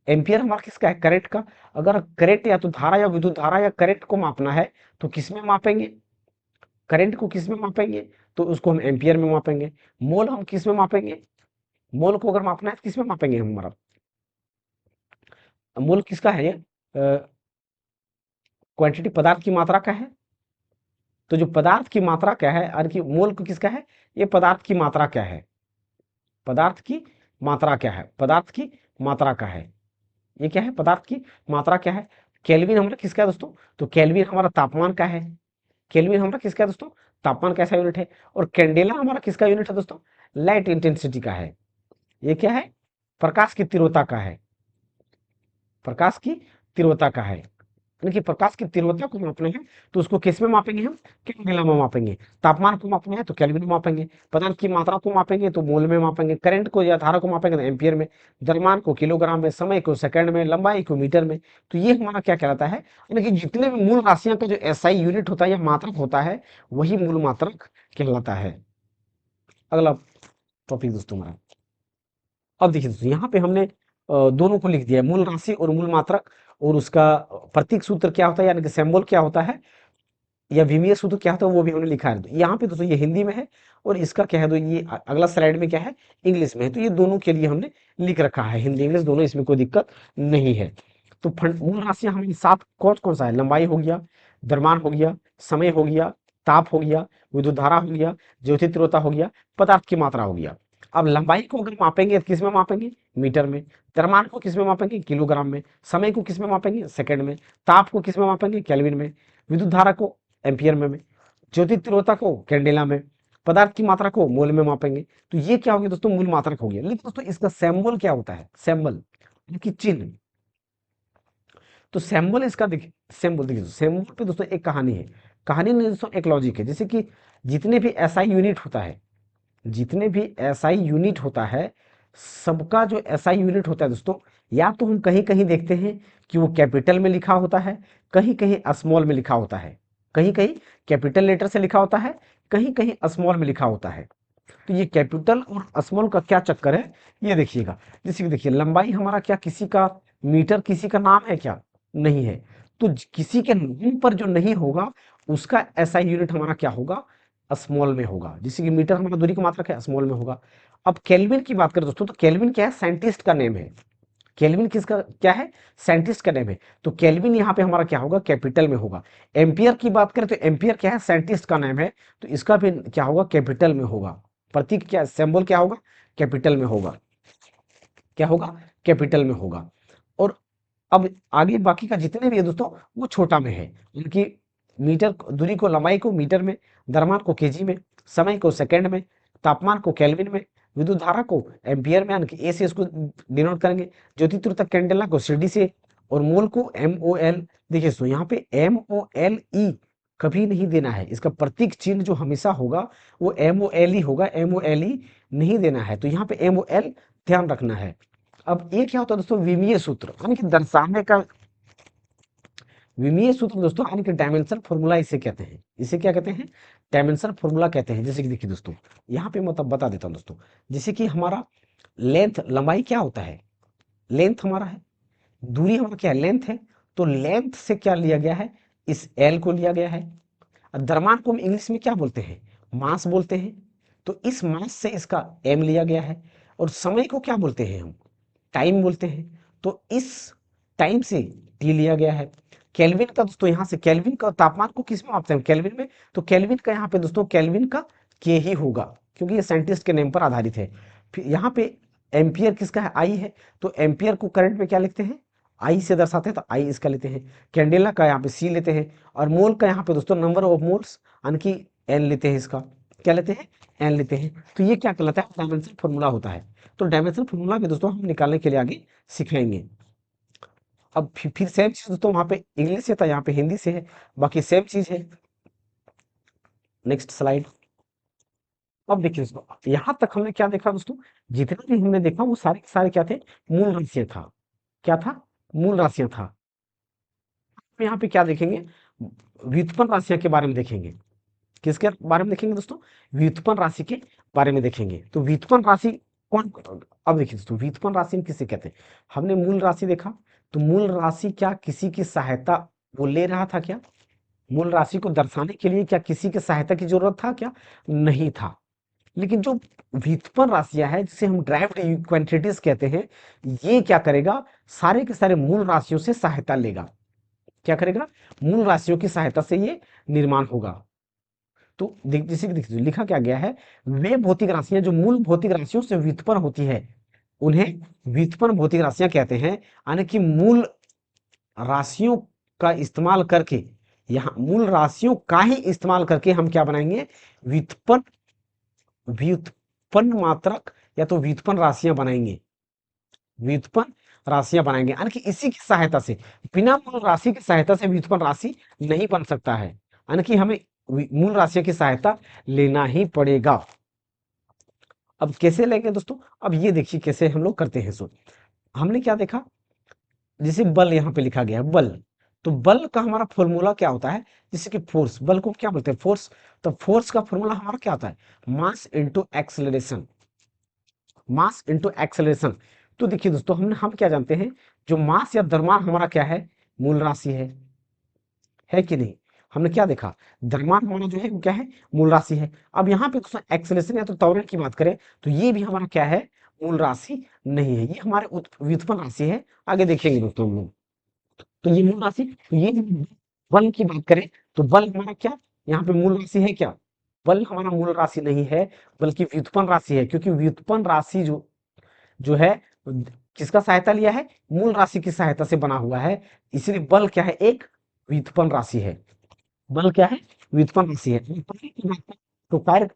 एम्पियर हमारा किसका है, करंट का, अगर करंट या तो धारा या विद्युत धारा या करंट को मापना है, तो किस में मापेंगे, करंट को किस में मापेंगे, तो उसको हम एम्पियर में मापेंगे। मोल हम किस में मापेंगे, मोल को अगर मापना है तो किस में मापेंगे हम, हमारा मोल किसका है, ये क्वांटिटी पदार्थ की मात्रा का है। तो जो पदार्थ की मात्रा क्या है, यानी कि मोल को किसका है, ये पदार्थ की मात्रा क्या है, पदार्थ की मात्रा क्या है, पदार्थ की मात्रा का है। ये क्या है, पदार्थ की मात्रा क्या है। केल्विन हमारा किसका है दोस्तों, तो केल्विन हमारा तापमान का है। केल्विन हमारा किसका है दोस्तों, तापमान कैसा यूनिट है। और कैंडेला हमारा किसका यूनिट है दोस्तों, लाइट इंटेंसिटी का है। ये क्या है, प्रकाश की तीव्रता का है, प्रकाश की तीव्रता का है। यानी कि प्रकाश की तीव्रता को मापना है, तो उसको किस में मापेंगे हम, कैंडेला में मापेंगे। तापमान को मापना है तो केल्विन में मापेंगे। पदार्थ की मात्रा को मापेंगे तो मोल में मापेंगे। करंट को या धारा को मापेंगे तो एम्पियर में। द्रव्यमान को किलोग्राम में। समय को सेकंड में। लंबाई को मीटर में। तो ये हमारा क्या कहलाता है, यानी कि जितने भी मूल राशियों का जो एसआई यूनिट होता है या मात्रक होता है, वही मूल मात्रक कहलाता है। अगला टॉपिक दोस्तों हमारा, अब देखिए दोस्तों, यहाँ पे हमने दोनों को लिख दिया है, मूल राशि और मूल मात्रक, और उसका प्रतीक सूत्र क्या होता है, यानी कि सिंबल क्या होता है, या विमीय सूत्र क्या होता है, वो भी हमने लिखा है। तो यहाँ पे दोस्तों ये हिंदी में है, और इसका क्या है, तो ये अगला स्लाइड में क्या है, इंग्लिश में है। तो ये दोनों के लिए हमने लिख रखा है, हिंदी इंग्लिश दोनों, इसमें कोई दिक्कत नहीं है। तो मूल राशियां हमारे साथ कौन कौन सा है, लंबाई हो गया, द्रव्यमान हो गया, समय हो गया, ताप हो गया, विद्युत धारा हो गया, ज्योति तीव्रता हो गया, पदार्थ की मात्रा हो गया। अब लंबाई को अगर मापेंगे तो किस में मापेंगे, मीटर में। द्रव्यमान को किस में मापेंगे, किलोग्राम में। समय को किस में मापेंगे, सेकंड में। ताप को किस में मापेंगे, केल्विन में। विद्युत धारा को एम्पियर में। ज्योति तीव्रता को कैंडेला में। पदार्थ की मात्रा को मोल में मापेंगे। तो ये क्या हो गया दोस्तों, मूल मात्रक हो गया। लेकिन दोस्तों इसका सैंबल क्या होता है, सैंबल यानी कि चिन्ह। तो सैंबल इसका देखिए, सैंबल देखिए, सैंबल पे दोस्तों एक कहानी है। कहानी में दोस्तों एक लॉजिक है। जैसे कि जितने भी एसआई यूनिट होता है, जितने भी एसआई यूनिट होता है, सबका जो एसआई यूनिट होता है दोस्तों, या तो हम कहीं कहीं देखते हैं कि वो कैपिटल में लिखा होता है, कहीं कहीं स्मॉल में लिखा होता है, कहीं कहीं कैपिटल लेटर से लिखा होता है, कहीं कहीं स्मॉल में लिखा होता है। तो ये कैपिटल और स्मॉल का क्या चक्कर है, ये देखिएगा। जैसे कि देखिए लंबाई हमारा क्या किसी का मीटर किसी का नाम है क्या, नहीं है। तो किसी के नाम पर जो नहीं होगा उसका ऐसा यूनिट हमारा क्या होगा, स्मॉल में होगा। जैसे कि मीटर हमारा दूरी का मात्रक है, स्मॉल में होगा। अब केल्विन की बात करें दोस्तों, तो केल्विन क्या है, साइंटिस्ट का नेम है। केल्विन किसका क्या है, साइंटिस्ट का नेम है। तो केल्विन यहाँ पे हमारा क्या होगा, कैपिटल में होगा। एम्पियर की बात करें तो एम्पियर क्या है, साइंटिस्ट का नाम है, तो इसका भी क्या होगा, कैपिटल में होगा। प्रतीक क्या, सिंबल क्या होगा, कैपिटल में होगा। क्या होगा, कैपिटल में होगा। और अब आगे बाकी का जितने भी है दोस्तों वो छोटा में है। उनकी मीटर दूरी को, लंबाई को मीटर में, द्रव्यमान को केजी में, समय को सेकंड में, तापमान को केल्विन में, विद्युत धारा को एम्पियर में, यानी कि ए से इसको डिनोट करेंगे, ज्योति तीव्रता कैंडेला को सीडी से, और मोल को एम ओ एल। देखिए दोस्तों यहाँ पे एम ओ एल ई कभी नहीं देना है, इसका प्रतीक चिन्ह जो हमेशा होगा वो एम ओ एल ही होगा, एम ओ एल ई नहीं देना है। तो यहाँ पे एम ओ एल ध्यान रखना है। अब ये क्या होता है दोस्तों, विमीय सूत्र, यानी कि दर्शाने का विमीय सूत्र दोस्तों, यानी कि डायमेंशन फॉर्मूला इसे कहते हैं। इसे क्या कहते हैं, डायमेंशन फॉर्मूला कहते हैं। जैसे कि देखिए दोस्तों यहाँ पे मतलब बता देता हूँ दोस्तों, जैसे कि हमारा लेंथ, लंबाई क्या होता है, लेंथ हमारा है, दूरी हमारा क्या है, लेंथ है। तो लेंथ से क्या लिया गया है, इस एल को लिया गया है। द्रव्यमान को हम इंग्लिश में क्या बोलते हैं, मास बोलते हैं। तो इस मास से इसका एम लिया गया है। और समय को क्या बोलते हैं हम, टाइम बोलते हैं। तो इस टाइम से टी लिया गया है। केल्विन का दोस्तों यहाँ से, केल्विन का तापमान को किस में मापते हैं, केल्विन में। तो केल्विन का यहाँ पे दोस्तों केल्विन का के ही होगा, क्योंकि ये साइंटिस्ट के नेम पर आधारित है। फिर यहाँ पे एम्पियर किसका है, आई है। तो एम्पियर को करंट में क्या लिखते हैं, आई से दर्शाते हैं, तो आई इसका लेते हैं। कैंडेला का यहाँ पे सी लेते हैं। और मोल का यहाँ पे दोस्तों नंबर ऑफ मोल्स, यानी कि एन लेते हैं। इसका क्या लेते हैं, एन लेते हैं। तो ये क्या कहलाता है, डायमेंशन फॉर्मूला होता है। तो डायमेंशन फॉर्मूला भी दोस्तों हम निकालने के लिए आगे सिखाएंगे। अब फिर सेम चीज दोस्तों वहां पे इंग्लिश से था, यहाँ पे हिंदी से है, बाकी सेम चीज है। Next slide. अब देखिए दोस्तों यहाँ तक हमने क्या देखा दोस्तों, जितने भी हमने देखा वो सारे के सारे क्या थे, मूल राशियां था। क्या था, मूल राशियां था। हम यहाँ पे क्या देखेंगे, व्युत्पन्न राशियां के बारे में देखेंगे। किसके बारे में देखेंगे दोस्तों, व्युत्पन्न राशि के बारे में देखेंगे। तो व्युत्पन्न राशि कौन, अब देखिए दोस्तों व्युत्पन्न राशि हम किसे कहते हैं। हमने मूल राशि देखा, तो मूल राशि क्या किसी की सहायता वो ले रहा था क्या, मूल राशि को दर्शाने के लिए क्या किसी की सहायता की जरूरत था क्या, नहीं था। लेकिन जो व्युत्पन्न राशियां है जिसे हम ड्राइव्ड क्वांटिटीज कहते हैं, ये क्या करेगा, सारे के सारे मूल राशियों से सहायता लेगा। क्या करेगा, मूल राशियों की सहायता से ये निर्माण होगा। तो जैसे कि देखिए लिखा क्या गया है, वे भौतिक राशियां जो मूल भौतिक राशियों से व्युत्पन्न होती है उन्हें व्युत्पन्न भौतिक राशियां कहते हैं। यानी कि मूल राशियों का इस्तेमाल करके, यहाँ मूल राशियों का ही इस्तेमाल करके हम क्या बनाएंगे, व्युत्पन्न व्युत्पन्न मात्रक या तो व्युत्पन्न राशियां बनाएंगे, व्युत्पन्न राशियां बनाएंगे। यानी कि इसी की सहायता से, बिना मूल राशि की सहायता से व्युत्पन्न राशि नहीं बन सकता है। यानी कि हमें मूल राशियों की सहायता लेना ही पड़ेगा। अब कैसे लेंगे दोस्तों, अब ये देखिए कैसे हम लोग करते हैं। सो हमने क्या देखा, जैसे बल यहाँ पे लिखा गया है, बल। तो बल का हमारा फॉर्मूला क्या होता है, जैसे कि फोर्स, बल को क्या बोलते हैं, फोर्स। तो फोर्स का फॉर्मूला हमारा क्या होता है, mass into acceleration, mass into acceleration. तो देखिए दोस्तों हम क्या जानते हैं, जो मास या द्रव्यमान हमारा क्या है, मूल राशि है कि नहीं। हमने क्या देखा, द्रव्यमान हमारा जो है वो क्या है, मूल राशि है। अब यहाँ पे दोस्तों एक्सेलरेशन या तो त्वरण की बात करें तो ये भी हमारा क्या है, मूल राशि नहीं है, ये हमारे व्युत्पन्न राशि है। आगे देखेंगे दोस्तों हम लोग। तो ये मूल राशि, तो ये बल की बात करें तो बल हमारा क्या, यहाँ पे मूल राशि है क्या, बल हमारा मूल राशि नहीं है, बल्कि व्युत्पन्न राशि है। क्योंकि व्युत्पन्न राशि जो जो है किसका सहायता लिया है, मूल राशि की सहायता से बना हुआ है। इसलिए बल क्या है, एक व्युत्पन्न राशि है। बल क्या है, व्युत्पन्न राशि है। तो कार्य,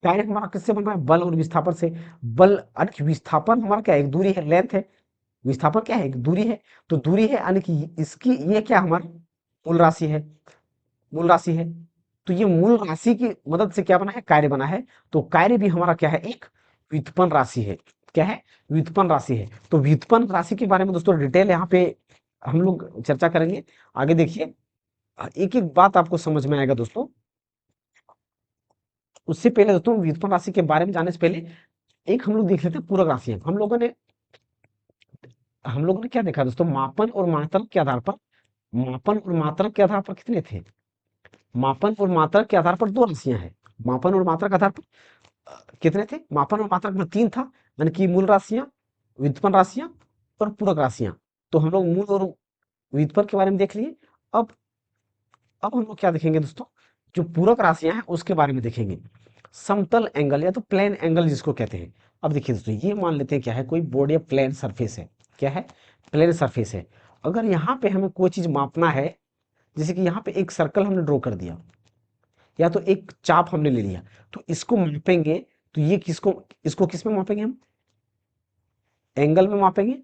कार्य हमारा किससे बन रहा है, बल और विस्थापन से। बल अर्थ विस्थापन हमारा क्या है, एक दूरी है, लेंथ है। विस्थापन क्या है, एक दूरी है। तो दूरी है यानी कि इसकी ये क्या हमारा मूल राशि है, मूल राशि है। तो ये मूल राशि की मदद से क्या बना है, कार्य बना है। तो कार्य भी हमारा क्या है, एक व्युत्पन्न राशि है। क्या है, व्युत्पन्न राशि है। तो व्युत्पन्न राशि के बारे में दोस्तों डिटेल यहाँ पे हम लोग चर्चा करेंगे। आगे देखिए, एक एक बात आपको समझ में आएगा दोस्तों। उससे पहले दोस्तों व्युत्पन्न राशि के बारे में जानने से पहले एक हम लोग देख लेते हैं पूरक राशियां। हम लोगों ने क्या देखा दोस्तों, मापन और मात्रक के आधार पर, मापन और मात्रक के आधार पर कितने थे, मापन और मात्रक के आधार पर दो राशियां हैं। मापन और मात्रक के आधार पर कितने थे, मापन और मात्रक में तीन था, यानी कि मूल राशियां, व्युत्पन्न राशियां और पूरक राशियां। तो हम लोग मूल और व्युत्पन्न के बारे में देख लिए। अब हम लोग क्या देखेंगे दोस्तों, जो पूरक राशियां हैं उसके बारे में देखेंगे। समतल एंगल या तो प्लेन एंगल जिसको कहते हैं। अब देखिए दोस्तों, ये मान लेते हैं क्या है, कोई बॉडी प्लेन सरफेस है। क्या है, प्लेन सरफेस है। अगर यहाँ पे हमें कोई चीज मापना है, जैसे कि यहाँ पे एक सर्कल हमने ड्रॉ कर दिया या तो एक चाप हमने ले लिया, तो इसको मापेंगे। तो ये किसको, इसको किस में मापेंगे हम, एंगल में मापेंगे।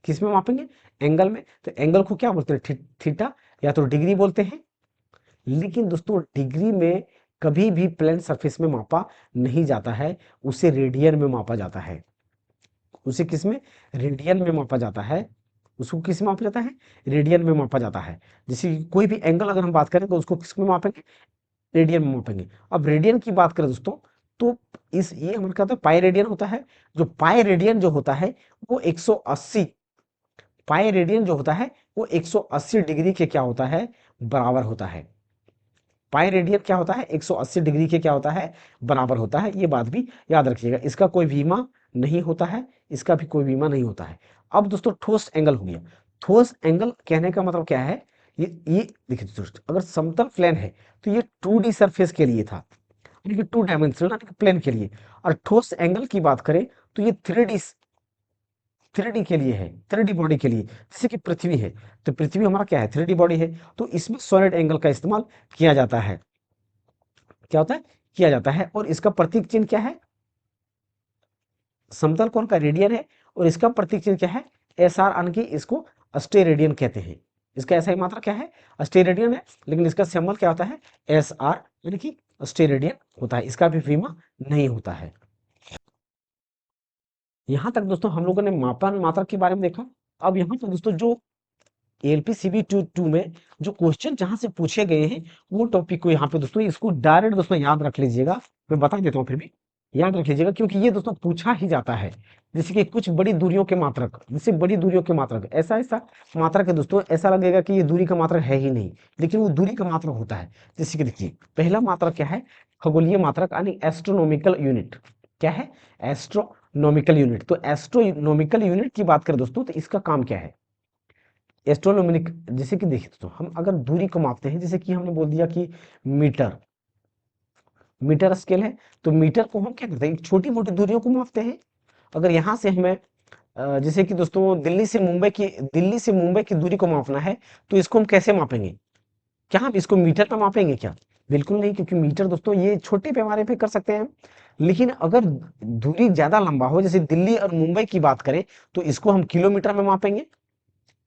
किस में मापेंगे, एंगल में। तो एंगल को क्या बोलते हैं, थीटा या तो डिग्री बोलते हैं। लेकिन दोस्तों डिग्री में कभी भी प्लेन सरफेस में मापा नहीं जाता है, उसे रेडियन में मापा जाता है। उसे किस में, रेडियन में मापा जाता है। उसको किस में मापा जाता है, रेडियन में मापा जाता है। जैसे कि कोई भी एंगल अगर हम बात करें तो उसको किस में मापेंगे, रेडियन में मापेंगे। अब रेडियन की बात करें दोस्तों, तो इस ये हमारे क्या होता है, पाई रेडियन होता है। जो पाई रेडियन जो होता है वो 180, पाई रेडियन जो होता है वो 180 डिग्री के क्या होता है, बराबर होता है। पाई रेडियन क्या होता है, 180 डिग्री के क्या होता है, बराबर होता है। ये बात भी याद रखिएगा। इसका कोई बीमा नहीं होता है, इसका भी कोई बीमा नहीं होता है। अब दोस्तों ठोस एंगल हो गया। ठोस एंगल कहने का मतलब क्या है, ये देखिए दोस्तों, अगर समतल प्लेन है तो ये 2D सरफेस के लिए था, यानी कि 2 डायमेंशनल प्लेन के लिए। और ठोस एंगल की बात करें तो ये 3D के लिए है, 3D बॉडी के लिए। जैसे कि पृथ्वी है, तो पृथ्वी हमारा क्या है, 3D बॉडी है। तो इसमें सॉलिड एंगल का इस्तेमाल किया जाता है। क्या होता है, किया जाता है। और इसका प्रतीक चिन्ह क्या है, समतल कोण का रेडियन है। और इसका प्रतीक चिन्ह क्या है, एस आर, यानी कि इसको अस्टेरेडियन कहते हैं। इसका ऐसा ही मात्रा क्या है, अस्टेरेडियन है। लेकिन इसका सिंबल क्या होता है, एस आर, यानी कि अस्टेरेडियन होता है। इसका भी बीमा नहीं होता है। यहाँ तक दोस्तों हम लोगों ने मापन मात्रा के बारे में देखा। अब यहाँ पर दोस्तों जो एलपीसीबी टू में जो क्वेश्चन जहां से पूछे गए हैं, वो टॉपिक को यहाँ पे दोस्तों, इसको डायरेक्ट दोस्तों याद रख लीजिएगा। मैं बता देता हूँ, फिर भी याद रख लीजिएगा, क्योंकि ये दोस्तों पूछा ही जाता है। जैसे कि कुछ बड़ी दूरियों के मात्रक, जैसे बड़ी दूरियों के मात्रक, ऐसा ऐसा मात्रक है दोस्तों, ऐसा लगेगा कि ये दूरी का मात्रक है ही नहीं, लेकिन वो दूरी का मात्रक होता है। जैसे कि देखिए, पहला मात्रक क्या है, खगोलीय मात्रक, यानी एस्ट्रोनॉमिकल यूनिट। क्या है, एस्ट्रोनॉमिकल यूनिट। तो एस्ट्रोनॉमिकल यूनिट की बात करें दोस्तों, तो इसका काम क्या है, एस्ट्रोनॉमिक। जैसे कि देखिए दोस्तों, हम अगर दूरी को मापते हैं, जैसे कि हमने बोल दिया कि मीटर, मीटर स्केल है, तो मीटर को हम क्या करते हैं, छोटी मोटी दूरियों को मापते हैं। अगर यहाँ से हमें जैसे कि दोस्तों दिल्ली से मुंबई की दूरी को मापना है, तो इसको हम कैसे मापेंगे, क्या हम इसको मीटर पे मापेंगे क्या, बिल्कुल नहीं। क्योंकि मीटर दोस्तों ये छोटे पैमाने पे कर सकते हैं। लेकिन अगर दूरी ज्यादा लंबा हो, जैसे दिल्ली और मुंबई की बात करें, तो इसको हम किलोमीटर में मापेंगे।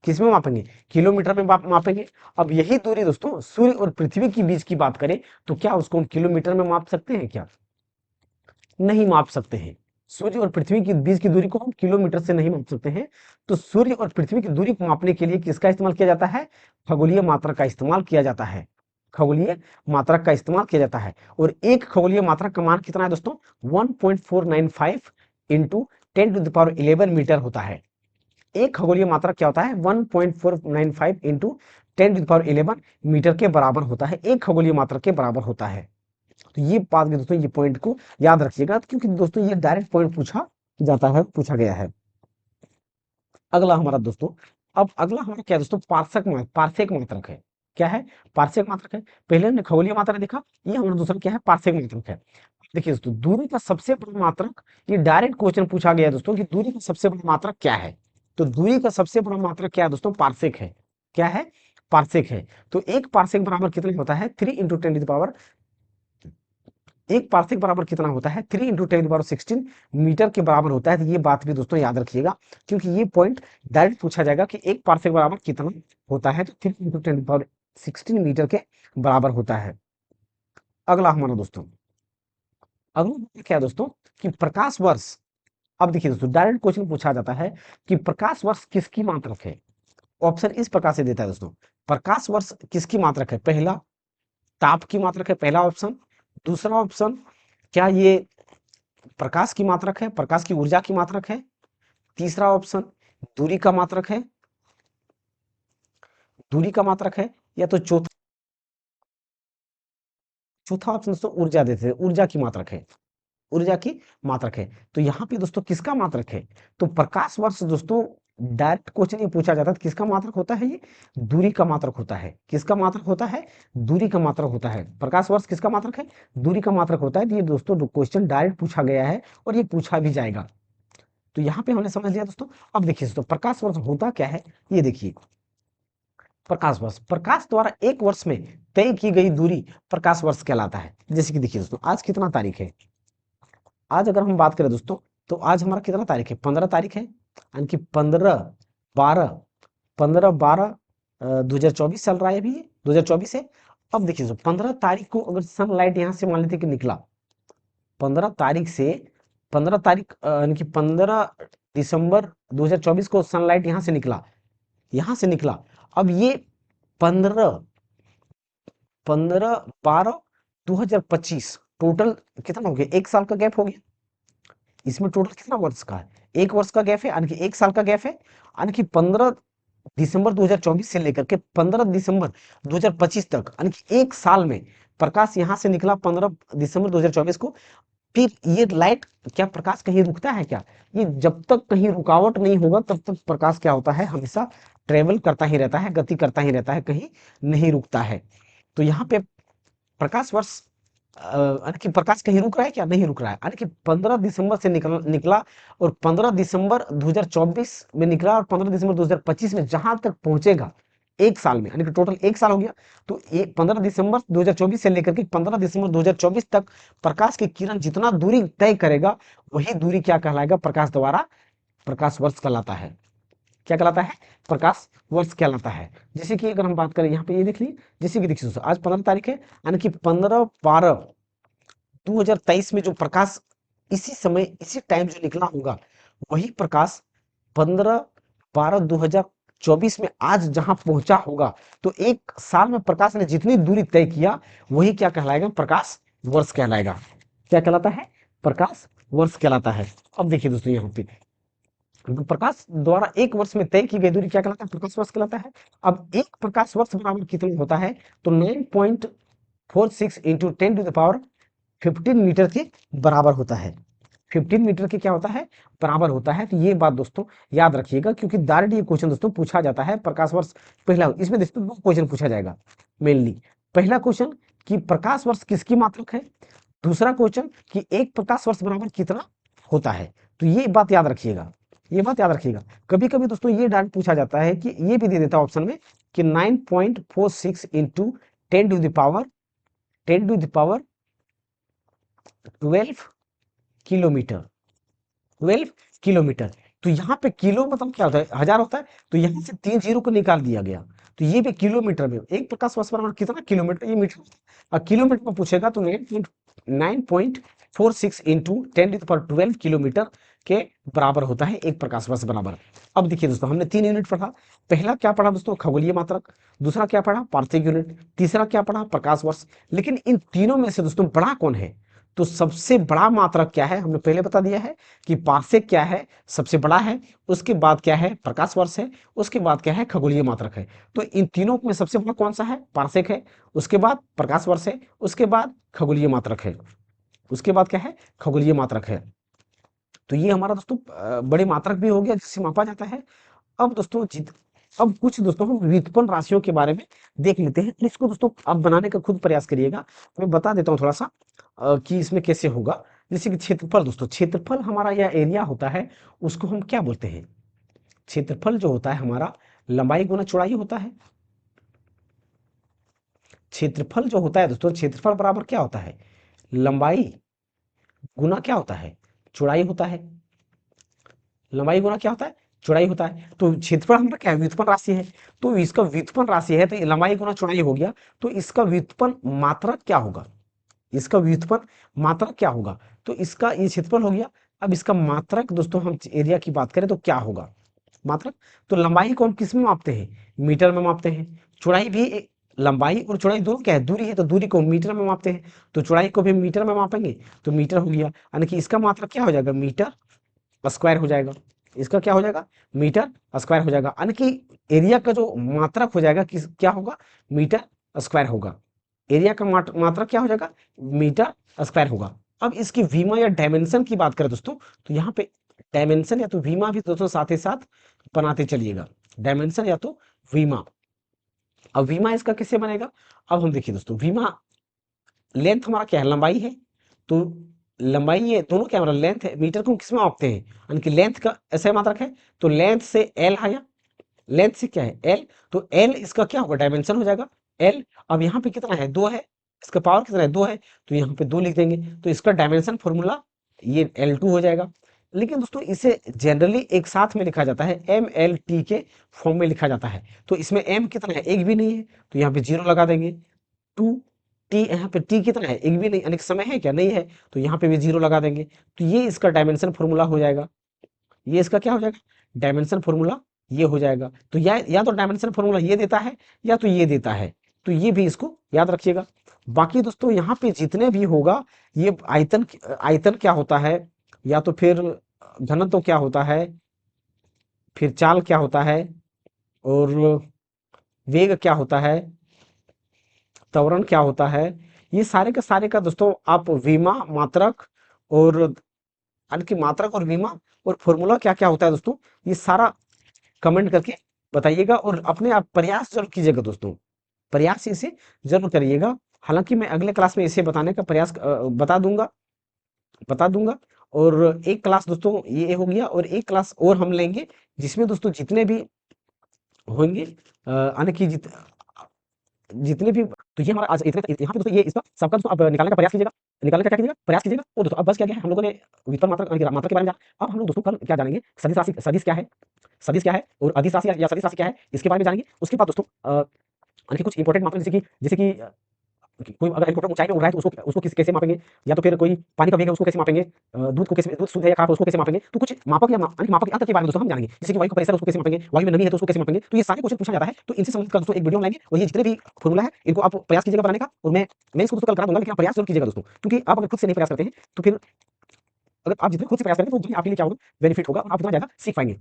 किसमें मापेंगे, किलोमीटर में मापेंगे। अब यही दूरी दोस्तों सूर्य और पृथ्वी के बीच की बात करें, तो क्या उसको हम किलोमीटर में माप सकते हैं क्या, नहीं माप सकते हैं। सूर्य और पृथ्वी के बीच की दूरी को हम किलोमीटर से नहीं माप सकते हैं। तो सूर्य और पृथ्वी की दूरी को मापने के लिए किसका इस्तेमाल किया जाता है, खगोलीय मात्रक का इस्तेमाल किया जाता है। खगोलीय मात्रक का इस्तेमाल किया जाता है। और एक खगोलीय मात्रक का मान कितना है दोस्तों, 1.495 इंटू 10⁻11 मीटर होता है। एक खगोलीय मात्रक क्या होता है, 1.495 इंटू 10⁻11 मीटर के बराबर होता है, एक खगोलीय मात्रक के बराबर होता है। तो ये बात भी दोस्तों, ये पॉइंट को याद रखिएगा, क्योंकि दोस्तों ये डायरेक्ट पॉइंट पूछा जाता है, पूछा गया है। अगला हमारा दोस्तों, अब अगला हमारा क्या है दोस्तों, पार्सेक मात्रक है। क्या है, पार्सेक मात्रक है। पहले हमने खगोलीय मात्रक देखा, ये हमारा दूसरा क्या है, पार्सेक मात्रक है। देखिए दोस्तों, दूरी का सबसे बड़ा मात्रक, ये डायरेक्ट क्वेश्चन पूछा गया है दोस्तों कि दूरी का सबसे बड़ा मात्रक क्या है। तो दूरी का सबसे बड़ा मात्रक क्या है दोस्तों, पार्सेक है। क्या है, पार्सेक है। तो एक पार्सेक बराबर कितना होता है, 3 × 10⁻, एक पार्सेक बराबर कितना होता है, 3 × 10⁻16 मीटर के बराबर होता है। तो ये बात भी दोस्तों याद रखिएगा, क्योंकि ये पॉइंट डायरेक्ट पूछा जाएगा कि एक पार्सेक बराबर कितना होता है, तो 3 × 10⁻16 मीटर के बराबर होता है। अगला हमारा दोस्तों, अगला क्या है दोस्तों, कि प्रकाश वर्ष, अब देखिए दोस्तों, डायरेक्ट क्वेश्चन पूछा जाता है कि प्रकाश वर्ष किसकी मात्रक है। ऑप्शन इस प्रकार से देता है दोस्तों, प्रकाश वर्ष किसकी मात्रक है। पहला, ताप की मात्रक है, पहला ऑप्शन। दूसरा ऑप्शन, क्या ये प्रकाश की मात्रक है, प्रकाश की ऊर्जा की मात्रक है। तीसरा ऑप्शन, दूरी का मात्रक है, दूरी का मात्रक है। या तो चौथा, चौथा ऑप्शन दोस्तों ऊर्जा देते हैं, ऊर्जा की मात्रक है, ऊर्जा की मात्रक है। तो यहाँ पे दोस्तों किसका मात्रक है, तो प्रकाश वर्ष दोस्तों डायरेक्ट क्वेश्चन ये पूछा जाता है किसका मात्रक होता है, ये दूरी का मात्रक होता है। किसका मात्रक होता है, दूरी का मात्रक होता है। प्रकाश वर्ष किसका मात्रक है, दूरी का मात्रक होता है। तो ये दोस्तों क्वेश्चन डायरेक्ट पूछा गया है और ये पूछा भी जाएगा। तो यहाँ पे हमने समझ लिया दोस्तों। अब देखिए दोस्तों, प्रकाश वर्ष होता क्या है, ये देखिए। प्रकाश वर्ष, प्रकाश द्वारा एक वर्ष में तय की गई दूरी प्रकाश वर्ष कहलाता है। जैसे कि देखिए दोस्तों, आज कितना तारीख है, आज अगर हम बात करें दोस्तों, तो आज हमारा कितना तारीख है, 15 तारीख है। यानी कि 15/12 2024 चल रहा है अभी, 2024 है। अब देखिए दोस्तों, 15 तारीख को अगर सनलाइट यहाँ से मान लेते कि निकला, 15 तारीख से 15 तारीख यानी कि 15 दिसंबर 2024 को सनलाइट यहाँ से निकला, यहाँ से निकला। अब ये 15/12/2025 टोटल कितना हो गया, एक साल का गैप हो गया। इसमें टोटल कितना वर्ष का है, एक वर्ष का गैप है, यानी कि एक साल का गैप है। यानी कि 15 दिसंबर 2024 से लेकर के 15 दिसंबर 2025 तक, यानी कि एक साल में प्रकाश यहाँ से निकला 15 दिसंबर 2024 को। फिर ये लाइट, क्या प्रकाश कहीं रुकता है क्या, ये जब तक कहीं रुकावट नहीं होगा तब तक प्रकाश क्या होता है, हमेशा ट्रेवल करता ही रहता है, गति करता ही रहता है, कहीं नहीं रुकता है। तो यहाँ पे प्रकाश वर्ष यानी कि प्रकाश कहीं रुक रहा है क्या, नहीं रुक रहा है। यानी कि 15 दिसंबर से निकला और 15 दिसंबर 2024 में निकला और 15 दिसंबर 2025 में जहां तक पहुंचेगा एक साल में, यानी कि टोटल एक साल हो गया। तो ये 15 दिसंबर 2024 से लेकर के 15 दिसंबर 2024 तक प्रकाश की किरण जितना दूरी तय करेगा, वही दूरी क्या कहलाएगा, प्रकाश द्वारा प्रकाश वर्ष कहलाता है। क्या कहलाता है, प्रकाश वर्ष कहलाता है। जैसे कि अगर हम बात करें यहाँ पे, ये देख लीजिए, जैसे कि देखिए दोस्तों, आज 15 तारीख है, यानी कि 15/12/2023 में जो प्रकाश इसी समय इसी टाइम जो निकला होगा, वही प्रकाश 15/12/2024 में आज जहां पहुंचा होगा। तो एक साल में प्रकाश ने जितनी दूरी तय किया, वही क्या कहलाएगा, प्रकाश वर्ष कहलाएगा। क्या कहलाता है, प्रकाश वर्ष कहलाता है। अब देखिए दोस्तों, यहाँ पे प्रकाश द्वारा एक वर्ष में तय की गई दूरी क्या कहलाता है, प्रकाश वर्ष कहलाता है। अब एक प्रकाश वर्ष बराबर कितना होता है, तो 9.46 इंटू 10⁻15 मीटर के बराबर होता है। 15 मीटर के क्या होता है, बराबर होता है। तो ये बात दोस्तों याद रखिएगा, क्योंकि डायरेक्ट ये क्वेश्चन दोस्तों पूछा जाता है प्रकाश वर्ष। पहला, इसमें दोस्तों दो क्वेश्चन पूछा जाएगा मेनली। पहला क्वेश्चन कि प्रकाश वर्ष किसकी मात्रक है, दूसरा क्वेश्चन कि एक प्रकाश वर्ष बराबर कितना होता है। तो ये बात याद रखिएगा, ये बात याद रखिएगा। कभी कभी दोस्तों ये डायरेक्ट पूछा जाता है कि ये भी दे देता है ऑप्शन में कि 9.46 इंटू 10⁻12 किलोमीटर, 12 किलोमीटर। तो यहाँ पे किलो मतलब क्या होता है, हजार होता है। तो यहाँ से 3 जीरो को निकाल दिया गया, तो ये भी किलोमीटर में, एक प्रकाश वर्ष बराबर कितना किलोमीटर, ये मीटर। और किलोमीटर में पूछेगा तो 9.46 इंटू 10⁻12 किलोमीटर के बराबर होता है एक प्रकाश वर्ष बराबर। अब देखिए दोस्तों, हमने 3 यूनिट पढ़ा। पहला क्या पढ़ा दोस्तों, खगोलीय मात्रक। दूसरा क्या पढ़ा, पार्थिव यूनिट। तीसरा क्या पढ़ा, प्रकाश वर्ष। लेकिन इन तीनों में से दोस्तों बड़ा कौन है, तो सबसे बड़ा मात्रक क्या है, हमने पहले बता दिया है कि पार्सेक क्या है, सबसे बड़ा है। उसके बाद क्या है, प्रकाश वर्ष है। उसके बाद क्या है, खगोलीय मात्रक है। तो इन तीनों में सबसे बड़ा कौन सा है, पार्सेक है। उसके बाद प्रकाश वर्ष है। उसके बाद खगोलीय मात्रक है। उसके बाद क्या है, खगोलीय मात्रक है। तो ये हमारा दोस्तों बड़े मात्रक भी हो गया जिससे मापा जाता है। अब दोस्तों अब कुछ दोस्तों हम व्युत्पन्न राशियों के बारे में देख लेते हैं। इसको दोस्तों आप बनाने का खुद प्रयास करिएगा, मैं बता देता हूँ थोड़ा सा कि इसमें कैसे होगा। जैसे कि क्षेत्रफल दोस्तों, क्षेत्रफल हमारा यह एरिया होता है, उसको हम क्या बोलते हैं, क्षेत्रफल जो होता है हमारा लंबाई गुना चौड़ाई होता है। क्षेत्रफल जो होता है दोस्तों, क्षेत्रफल बराबर क्या होता है, लंबाई गुना क्या होता है, चौड़ाई होता है। लंबाई गुना क्या होता है, चौड़ाई होता है। तो क्षेत्रफल हमारा क्या है, व्युत्पन्न राशि है। तो इसका व्युत्पन्न राशि है, तो ये लंबाई गुना चौड़ाई हो गया। तो इसका व्युत्पन्न मात्रक क्या होगा, इसका व्युत्पन्न मात्रक क्या होगा, तो इसका ये क्षेत्रफल हो गया। अब इसका मात्रक दोस्तों हम एरिया की बात करें तो क्या होगा? मात्रक, तो लंबाई को हम किस में मापते हैं? मीटर में मापते हैं। चौड़ाई भी लंबाई और चौड़ाई दोनों क्या है? दूरी है, तो दूरी को मीटर में मापते हैं। तो चौड़ाई को भी मीटर में मापेंगे तो मीटर हो गया, यानी कि इसका मात्रक क्या हो जाएगा? मीटर स्क्वायर हो जाएगा। इसका क्या हो जाएगा? मीटर स्क्वायर हो जाएगा, यानी कि एरिया का जो मात्रक हो जाएगा किस क्या होगा? मीटर स्क्वायर होगा। एरिया का मात्रक क्या हो जाएगा? मीटर स्क्वायर होगा। अब इसकी वीमा या डायमेंशन की बात करें दोस्तों, तो यहाँ पे डायमेंशन या तो वीमा भी दोस्तों साथ ही साथ बनाते चलिएगा। डायमेंशन या तो वीमा। अब वीमा इसका किससे बनेगा? अब हम देखिए दोस्तों, वीमा लेंथ हमारा क्या है? लंबाई है। तो लंबाई ये दोनों क्या हमारा लेंथ है। मीटर को किस में मापते हैं? यानी कि लेंथ का ऐसा मात्रक है, तो लेंथ से एल आया। लेंथ से क्या है? एल। तो एल इसका क्या होगा? डायमेंशन हो जाएगा एल। अब यहाँ पे कितना है? 2 है। इसका पावर कितना है? 2 है, तो यहाँ पे 2 लिख देंगे। तो इसका डायमेंशन फॉर्मूला ये L2 हो जाएगा। लेकिन दोस्तों इसे जनरली एक साथ में लिखा जाता है, MLT के फॉर्म में लिखा जाता है। तो इसमें M कितना है? एक भी नहीं है, तो यहाँ पे 0 लगा देंगे। 2 टी, यहाँ पे टी कितना है? एक भी नहीं, यानी कि समय है क्या? नहीं है, तो यहाँ पे भी 0 लगा देंगे। तो ये इसका डायमेंशन फॉर्मूला हो जाएगा। ये इसका क्या हो जाएगा? डायमेंशन फॉर्मूला ये हो जाएगा। तो या तो डायमेंशन फॉर्मूला ये देता है या तो ये देता है, तो ये भी इसको याद रखिएगा। बाकी दोस्तों यहाँ पे जितने भी होगा, ये आयतन, आयतन क्या होता है, या तो फिर घनत्व क्या होता है, फिर चाल क्या होता है, और वेग क्या होता है, त्वरण क्या होता है, ये सारे के सारे का दोस्तों आप विमा, मात्रक और यानी कि मात्रक और विमा और फॉर्मूला क्या क्या होता है दोस्तों, ये सारा कमेंट करके बताइएगा। और अपने आप प्रयास जरूर कीजिएगा दोस्तों, प्रयास इसे जरूर करिएगा। हालांकि मैं अगले क्लास में इसे बताने का प्रयास बता दूंगा। और एक क्लास दोस्तों ये हो गया, और एक क्लास और हम लेंगे जिसमें दोस्तों जितने भी होंगे यानी कि जितने भी, तो ये हमारा आज इतने यहाँ पे दोस्तों ये इसका सबका दोस्तों अब निकालने का प्रयास कीजिएगा। निकालने का क्या कीजिएगा? प्रयास कीजिएगा। और दोस्तों अब बस क्या क्या है, हम लोगों ने व्युत्पन्न मात्रा मात्रा के बारे में जाना। अब हम लोग दोस्तों कल क्या जानेंगे? सदिश राशि, सदिश क्या है, सदिश क्या है, और अधिस राशि या सदिश राशि क्या है, इसके बारे में जानेंगे। उसके बाद दोस्तों यानी कि कुछ इंपॉर्टेंट मात्रा, जैसे कि कोई अगर हेलीकॉप्टर ऊंचाई में उड़ रहा है तो उसको उसको कैसे मापेंगे, या तो फिर कोई पानी का वेग है उसको कैसे मापेंगे, दूध को कैसे, दूध शुद्ध है या खराब है उसको कैसे मापेंगे। तो कुछ मापक या यानी मापक यंत्र के बारे में दोस्तों हम जानेंगे। जैसे कि वायु का प्रेशर उसको कैसे मापेंगे, वायु में नमी है तो उसको कैसे मापेंगे। तो ये सारे क्वेश्चन पूछा जाता है, तो इनसे संबंधित दोस्तों एक वीडियो लाएंगे, और ये जितने भी फॉर्मूला है इनको आप प्रयास कीजिएगा बनाने का। और मैं इसको दोस्तों कल करा दूंगा, लेकिन आप प्रयास जरूर कीजिएगा दोस्तों, क्योंकि आप अगर खुद से नहीं प्रयास करते हैं तो फिर अगर आप जितने खुद से प्रयास करेंगे तो उतनी आपके लिए क्या होगा? बेनिफिट होगा, और आप उतना ज़्यादा सीख पाएँगे।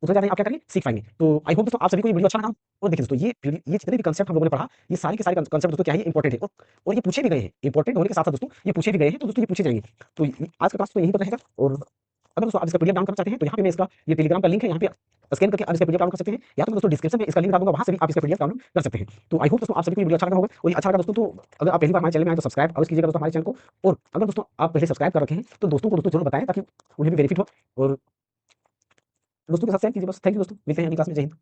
उतना ज़्यादा आप क्या करेंगे? सीख पाएँगे। तो आई होप दोस्तों आप सभी को ये वीडियो अच्छा लगा हो। और देखिए दोस्तों ये जितने भी कंसेप्ट हम लोगों ने पढ़ा, ये सारे के सारे कंसेप्ट दोस्तों क्या है? ये इंपॉर्टेंट है, और ये पूछे भी गए हैं। इंपॉर्टेंट होने के साथ-साथ दोस्तों ये पूछे भी गए हैं, तो दोस्तों ये पूछे जाएँगे। तो आज का क्लास तो यहीं पर रहेगा। और अगर दोस्तों आप इसका पीडीएफ डाउनलोड करना चाहते हैं, तो यहाँ पे मैं इसका ये टेलीग्राम का लिंक है, यहाँ पे स्कैन करके आप इसका पीडीएफ डाउनलोड कर सकते हैं, या तो मैं दोस्तों डिस्क्रिप्शन में इसका लिंक डाल दूँगा, वहाँ से भी आप इसका पीडीएफ डाउनलोड कर सकते हैं। तो आई होप दोस्तों आप सभी को ये वीडियो अच्छा लगा होगा। और ये अच्छा लगा दोस्तों, तो अगर आप पहली बार हमारे चैनल में आए तो सब्सक्राइब अवश्य कीजिएगा दोस्तों हमारे चैनल को। और अगर दोस्तों आप पहले सब्सक्राइब कर रखे हैं, तो दोस्तों को दोस्तों ज़रूर बताएँ, ताकि उन्हें भी बेनिफिट हो। और दोस्तों के साथ शेयर कीजिए बस। थैंक यू दोस्तों, मिलते हैं अगली क्लास में। जय हिंद।